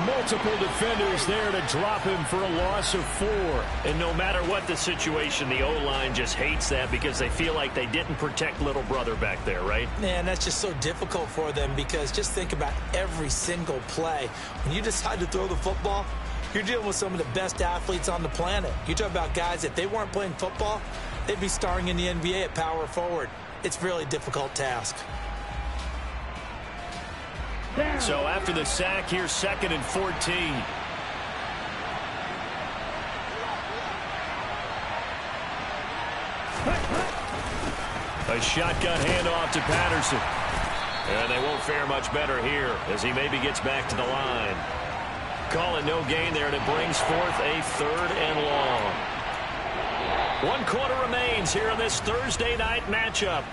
B: Multiple defenders there to drop him for a loss of 4.
A: And no matter what the situation, the O-line just hates that because they feel like they didn't protect little brother back there, right?
E: Man, that's just so difficult for them because just think about every single play. When you decide to throw the football, You're dealing with some of the best athletes on the planet. You talk about guys, if they weren't playing football, they'd be starring in the NBA at power forward. It's a really difficult task.
A: So after the sack, here's 2nd and 14. A shotgun handoff to Patterson. And they won't fare much better here as he maybe gets back to the line. Call it no gain there, and it brings forth a 3rd and long. 1 quarter remains here in this Thursday night matchup.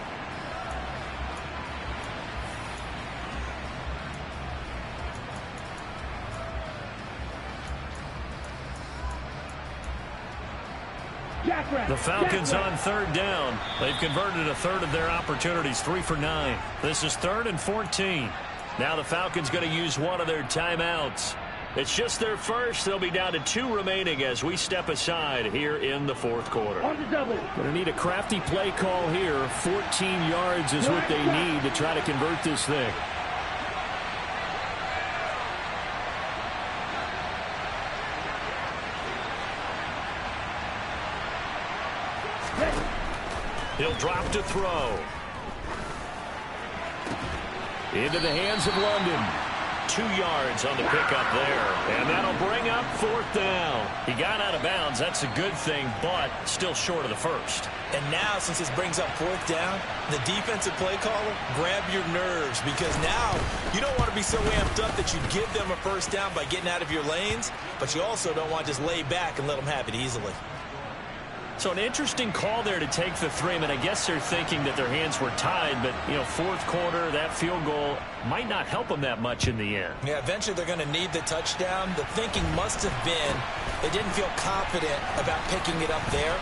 A: The Falcons on 3rd down. They've converted a 1/3 of their opportunities, 3 for 9. This is 3rd and 14. Now the Falcons going to use one of their timeouts. It's just their first. They'll be down to 2 remaining as we step aside here in the 4th quarter.
D: On the double.
B: Going to need a crafty play call here. 14 yards is what they need to try to convert this thing.
A: He'll drop to throw. Into the hands of London. 2 yards on the pickup there. And that'll bring up 4th down. He got out of bounds. That's a good thing, but still short of the first.
E: And now, since this brings up 4th down, the defensive play caller, grab your nerves, because now you don't want to be so amped up that you give them a first down by getting out of your lanes, but you also don't want to just lay back and let them have it easily.
A: So an interesting call there to take the 3. I mean, I guess they're thinking that their hands were tied, but, you know, 4th quarter, that field goal might not help them that much in the end.
E: Yeah, eventually they're going to need the touchdown. The thinking must have been they didn't feel confident about picking it up there,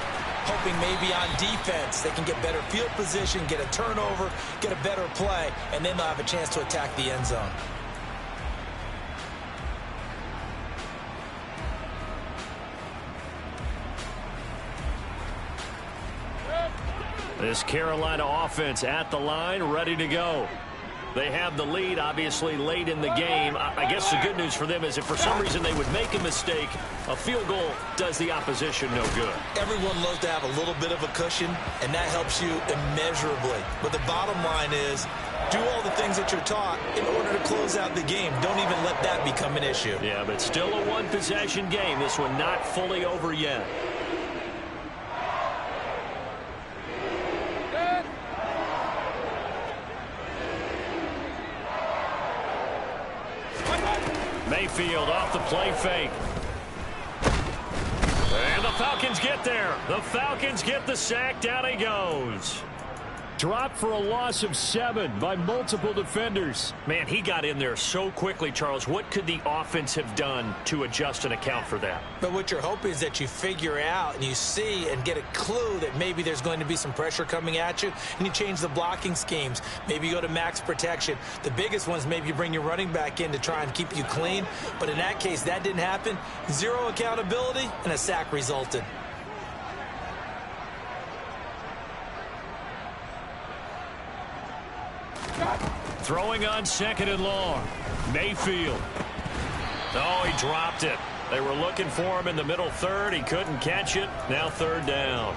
E: hoping maybe on defense they can get better field position, get a turnover, get a better play, and then they'll have a chance to attack the end zone.
A: This Carolina offense at the line, ready to go. They have the lead, obviously, late in the game. I guess the good news for them is if for some reason they would make a mistake, a field goal does the opposition no good.
E: Everyone loves to have a little bit of a cushion, and that helps you immeasurably. But the bottom line is, do all the things that you're taught in order to close out the game. Don't even let that become an issue.
A: Yeah, but still a one-possession game. This one not fully over yet. Mayfield off the play fake. And the Falcons get there. The Falcons get the sack. Down he goes.
B: Dropped for a loss of 7 by multiple defenders.
A: Man, he got in there so quickly, Charles. What could the offense have done to adjust and account for that?
E: But what you're hoping is that you figure out and you see and get a clue that maybe there's going to be some pressure coming at you, and you change the blocking schemes. Maybe you go to max protection. The biggest one is maybe you bring your running back in to try and keep you clean. But in that case, that didn't happen. 0 accountability, and a sack resulted.
A: Throwing on 2nd and long. Mayfield. Oh, he dropped it. They were looking for him in the middle 3rd. He couldn't catch it. Now 3rd down.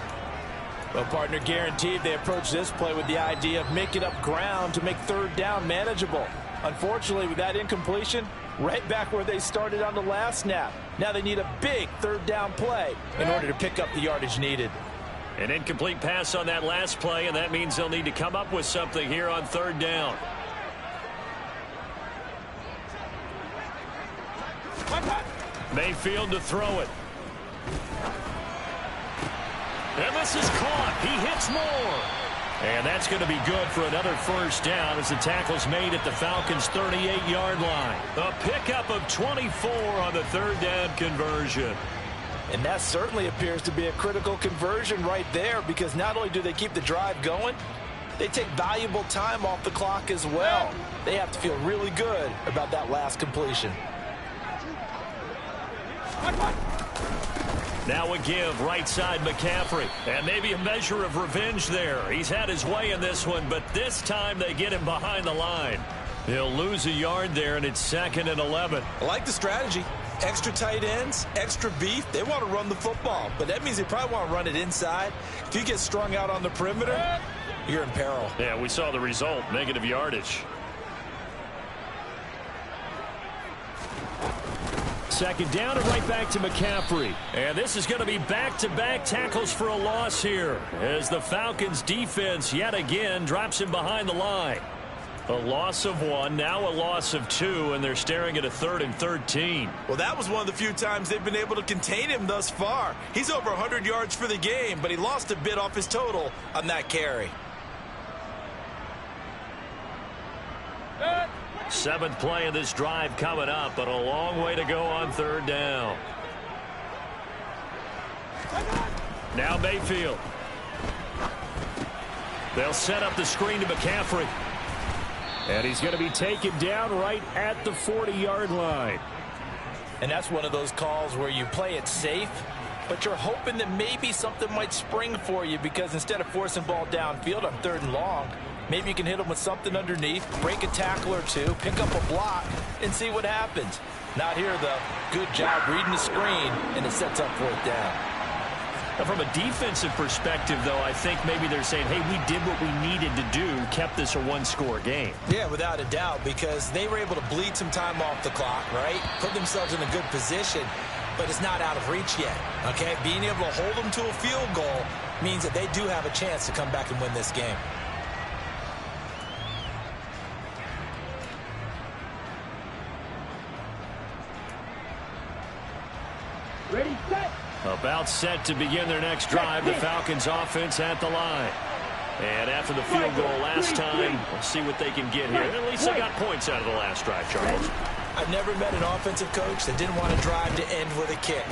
C: Well, partner, guaranteed they approach this play with the idea of making up ground to make 3rd down manageable. Unfortunately, with that incompletion, right back where they started on the last snap. Now they need a big 3rd down play in order to pick up the yardage needed.
A: An incomplete pass on that last play, and that means they'll need to come up with something here on 3rd down. Mayfield to throw it. And this is caught. He hits more. And that's going to be good for another 1st down as the tackle's made at the Falcons' 38-yard line. A pickup of 24 on the 3rd down conversion.
C: And that certainly appears to be a critical conversion right there, because not only do they keep the drive going, they take valuable time off the clock as well. They have to feel really good about that last completion.
A: Now a give right side McCaffrey. And maybe a measure of revenge there. He's had his way in this one, but this time they get him behind the line. He'll lose a yard there, and it's 2nd and 11.
E: I like the strategy. Extra tight ends, extra beef. They want to run the football, but that means they probably want to run it inside. If you get strung out on the perimeter, you're in peril.
A: Yeah, we saw the result, negative yardage.
B: 2nd down and right back to McCaffrey.
A: And this is going to be back-to-back tackles for a loss here as the Falcons defense yet again drops him behind the line. A loss of 1, now a loss of 2, and they're staring at a 3rd and 13.
E: Well, that was one of the few times they've been able to contain him thus far. He's over 100 yards for the game, but he lost a bit off his total on that carry.
A: 7th play of this drive coming up, but a long way to go on 3rd down. Now Mayfield. They'll set up the screen to McCaffrey.
B: And he's going to be taken down right at the 40-yard line.
C: And that's one of those calls where you play it safe, but you're hoping that maybe something might spring for you, because instead of forcing ball downfield on 3rd and long, maybe you can hit them with something underneath, break a tackle or two, pick up a block, and see what happens. Not here, though. Good job reading the screen, and it sets up 4th down.
A: Now, from a defensive perspective, though, I think maybe they're saying, hey, we did what we needed to do, kept this a 1-score game.
E: Yeah, without a doubt, because they were able to bleed some time off the clock, right? Put themselves in a good position, but it's not out of reach yet, okay? Being able to hold them to a field goal means that they do have a chance to come back and win this game.
D: Ready, set.
A: About set to begin their next drive. The Falcons offense at the line. And after the field goal last time, we'll see what they can get here. At least they got points out of the last drive, Charles.
E: I've never met an offensive coach that didn't want to drive to end with a kick.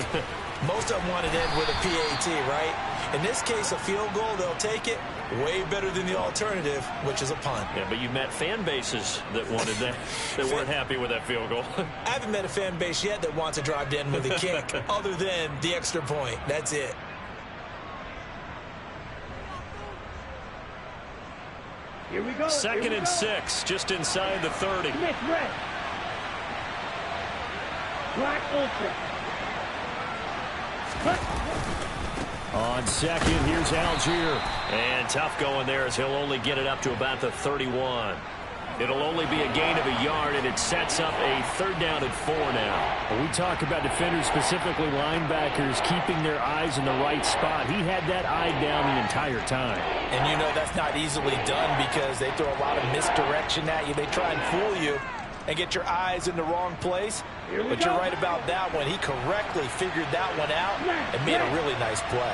E: Most of them want to end with a PAT, right? In this case, a field goal, they'll take it. Way better than the alternative, which is a punt.
A: Yeah, but you've met fan bases that wanted that, that weren't happy with that field goal.
E: I haven't met a fan base yet that wants to drive to end with a kick, other than the extra point. That's it.
D: Here we go.
A: 2nd and 6, just inside the 30.
D: Smith red. Black ultra.
B: On 2nd, here's Algier.
A: And tough going there as he'll only get it up to about the 31. It'll only be a gain of a yard, and it sets up a 3rd down and 4 now.
B: When we talk about defenders, specifically linebackers, keeping their eyes in the right spot. He had that eye down the entire time.
C: And you know that's not easily done, because they throw a lot of misdirection at you. They try and fool you and get your eyes in the wrong place. But you're right about that one. He correctly figured that one out and made a really nice play.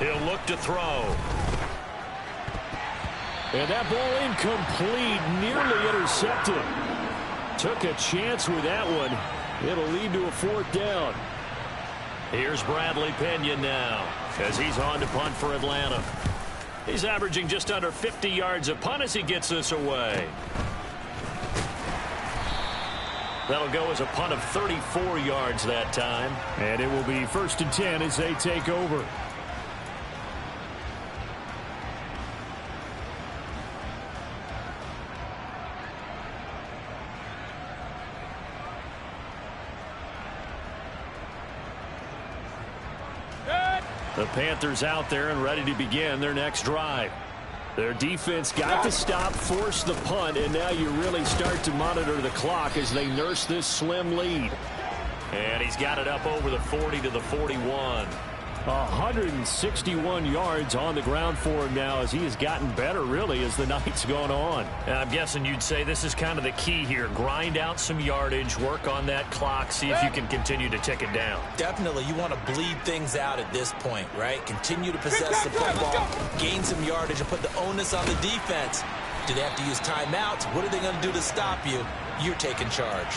A: He'll look to throw.
B: And that ball incomplete, nearly intercepted. Took a chance with that one. It'll lead to a 4th down.
A: Here's Bradley Pinion now as he's on to punt for Atlanta. He's averaging just under 50 yards a punt as he gets this away. That'll go as a punt of 34 yards that time.
B: And it will be 1st and 10 as they take over.
A: The Panthers out there and ready to begin their next drive.
B: Their defense got to stop, force the punt, and now you really start to monitor the clock as they nurse this slim lead.
A: And he's got it up over the 40 to the 41.
B: 161 yards on the ground for him now as he has gotten better, really, as the night's gone on.
A: And I'm guessing you'd say this is kind of the key here. Grind out some yardage, work on that clock, see if you can continue to tick it down.
E: Definitely, you want to bleed things out at this point, right? Continue to possess the football, gain some yardage, and put the onus on the defense. Do they have to use timeouts? What are they going to do to stop you? You're taking charge.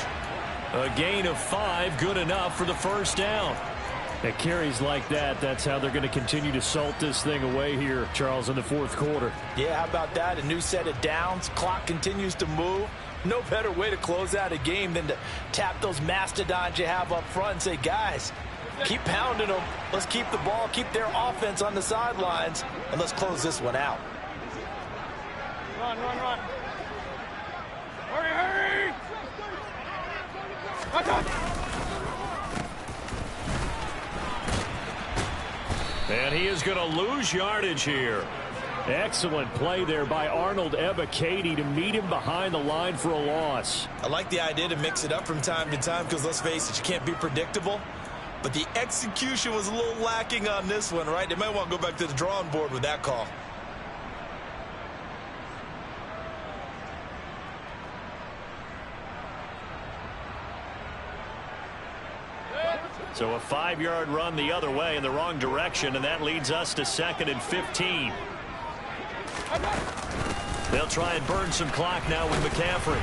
A: A gain of 5, good enough for the 1st down.
B: At carries like that, that's how they're going to continue to salt this thing away here, Charles, in the 4th quarter.
C: Yeah, how about that? A new set of downs. Clock continues to move. No better way to close out a game than to tap those mastodons you have up front and say, guys, Keep pounding them. Let's keep the ball, keep their offense on the sidelines, and let's close this one out.
D: Run. Hurry.
A: And he is going to lose yardage here.
B: Excellent play there by Arnold Ebiketie to meet him behind the line for a loss.
E: I like the idea to mix it up from time to time because, let's face it, you can't be predictable. But the execution was a little lacking on this one, right? They might want to go back to the drawing board with that call.
A: So a 5-yard run the other way in the wrong direction, and that leads us to 2nd and 15. They'll try and burn some clock now with McCaffrey.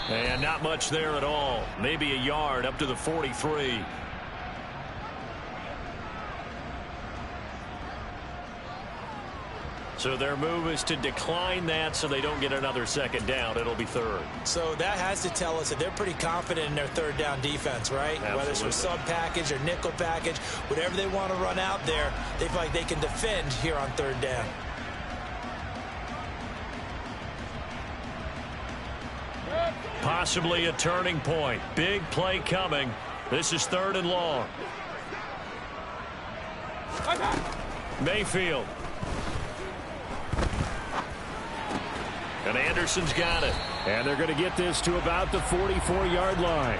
A: And not much there at all. Maybe a yard up to the 43. So their move is to decline that so they don't get another 2nd down. It'll be 3rd.
E: So that has to tell us that they're pretty confident in their 3rd down defense, right?
A: Absolutely.
E: Whether it's for sub package or nickel package, whatever they want to run out there, they feel like they can defend here on 3rd down.
A: Possibly a turning point. Big play coming. This is 3rd and long. Mayfield. And Anderson's got it.
B: And they're going to get this to about the 44-yard line.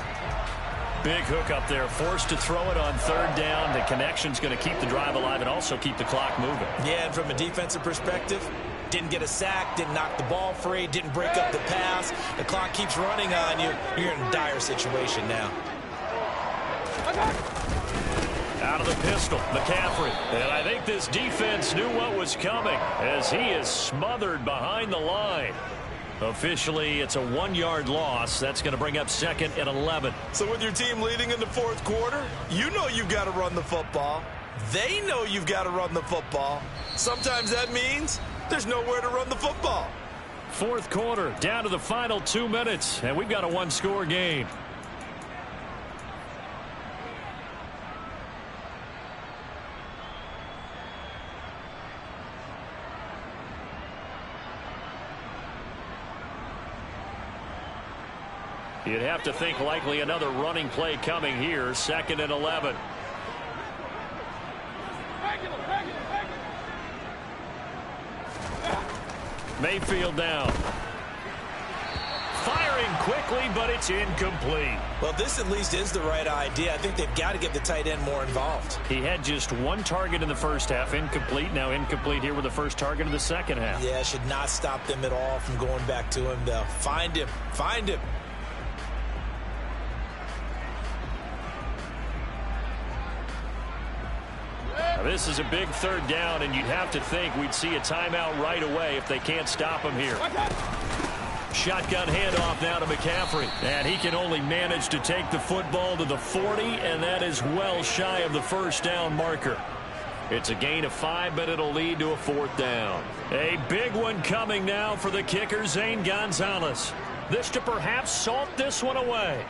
A: Big hook up there. Forced to throw it on 3rd down. The connection's going to keep the drive alive and also keep the clock moving.
E: Yeah, and from a defensive perspective, didn't get a sack, didn't knock the ball free, didn't break up the pass. The clock keeps running on you. You're in a dire situation now.
A: Out of the pistol, McCaffrey. And I think this defense knew what was coming as he is smothered behind the line. Officially, it's a 1-yard loss. That's going to bring up 2nd and 11.
E: So with your team leading in the 4th quarter, you know you've got to run the football. They know you've got to run the football. Sometimes that means there's nowhere to run the football.
A: 4th quarter, down to the final 2 minutes, and we've got a 1-score game. You'd have to think likely another running play coming here. 2nd and 11. Mayfield down. Firing quickly, but it's incomplete.
E: Well, this at least is the right idea. I think they've got to get the tight end more involved.
A: He had just 1 target in the first half. Incomplete. Now incomplete here with the first target of the second half.
E: Yeah, should not stop them at all from going back to him, though. Find him. Find him.
A: This is a big 3rd down, and you'd have to think we'd see a timeout right away if they can't stop him here. Shotgun handoff now to McCaffrey. And he can only manage to take the football to the 40, and that is well shy of the 1st down marker. It's a gain of 5, but it'll lead to a 4th down. A big one coming now for the kicker, Zane Gonzalez. This to perhaps salt this one away.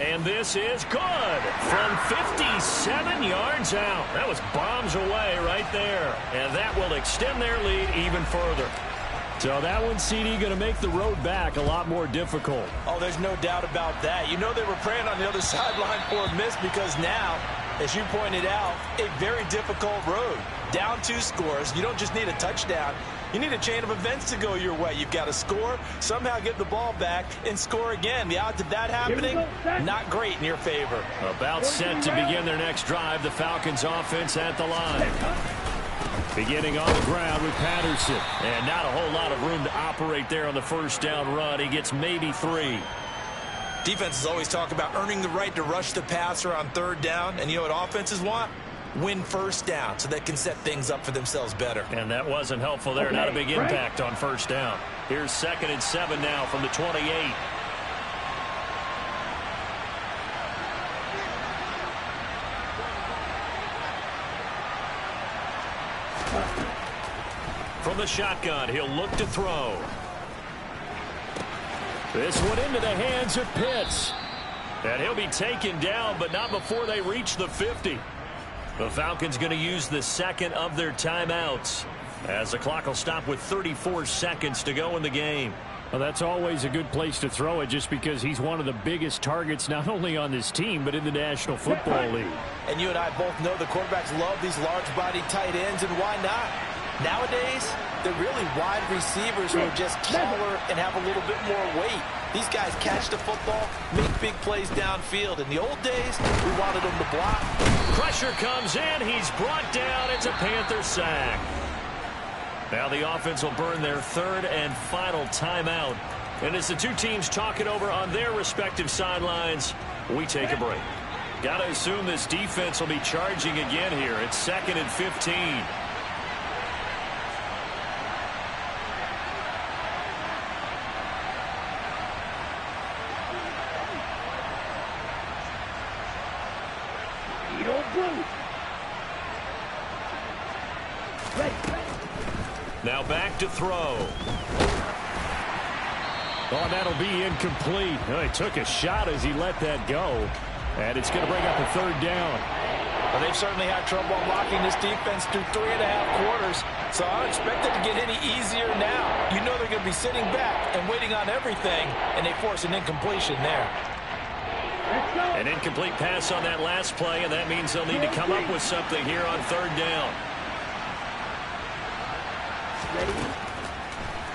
A: And this is good from 57 yards out. That was bombs away right there. And that will extend their lead even further.
B: So that one, CD, going to make the road back a lot more difficult.
C: Oh, there's no doubt about that. You know they were praying on the other sideline for a miss because now, as you pointed out, a very difficult road. Down 2 scores. You don't just need a touchdown. You need a chain of events to go your way. You've got to score, somehow get the ball back, and score again. The odds of that happening, not great in your favor.
A: About set to begin their next drive. The Falcons offense at the line. Beginning on the ground with Patterson. And not a whole lot of room to operate there on the 1st down run. He gets maybe 3.
E: Defenses always talk about earning the right to rush the passer on 3rd down. And you know what offenses want? Win 1st down so they can set things up for themselves better.
A: And that wasn't helpful there. Not a big impact on 1st down. Here's 2nd and 7 now from the 28. From the shotgun, he'll look to throw. This one into the hands of Pitts. And he'll be taken down, but not before they reach the 50. The Falcons going to use the second of their timeouts, as the clock will stop with 34 seconds to go in the game.
B: Well, that's always a good place to throw it, just because he's one of the biggest targets not only on this team but in the National Football League.
C: And you and I both know the quarterbacks love these large-bodied tight ends, and why not? Nowadays, they're really wide receivers who are just taller and have a little bit more weight. These guys catch the football, make big plays downfield. In the old days, we wanted them to block.
A: Pressure comes in. He's brought down. It's a Panther sack. Now the offense will burn their third and final timeout. And as the two teams talk it over on their respective sidelines, we take a break. Got to assume this defense will be charging again here. It's 2nd and 15. Now back to throw.
B: Oh, and that'll be incomplete. Oh, he took a shot as he let that go. And it's going to bring up a 3rd down.
C: Well, they've certainly had trouble unlocking this defense through 3.5 quarters. So I don't expect it to get any easier now. You know they're going to be sitting back and waiting on everything, and they force an incompletion there.
A: An incomplete pass on that last play, and that means they'll need to come up with something here on 3rd down.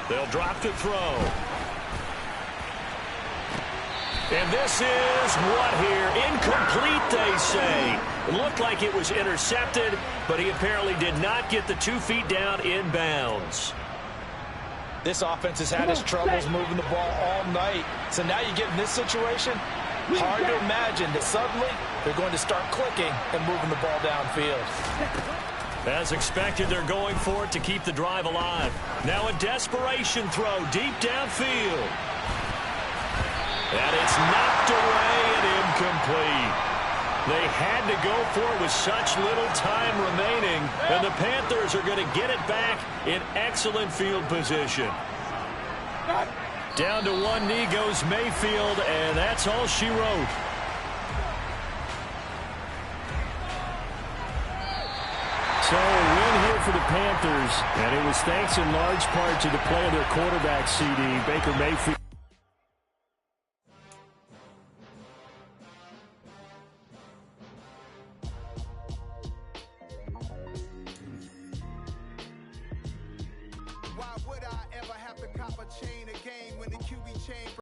A: They'll drop to throw. And this is what here? Incomplete, they say. It looked like it was intercepted, but he apparently did not get the 2 feet down in bounds.
C: This offense has had its troubles moving the ball all night. So now you get in this situation, hard to imagine that suddenly they're going to start clicking and moving the ball downfield.
A: As expected, they're going for it to keep the drive alive. Now a desperation throw deep downfield. And it's knocked away and incomplete. They had to go for it with such little time remaining, and the Panthers are going to get it back in excellent field position. Down to one knee goes Mayfield, and that's all she wrote.
B: So a win here for the Panthers, and it was thanks in large part to the play of their quarterback, CD, Baker Mayfield.
F: Why would I ever have to cop a chain again when the QB chain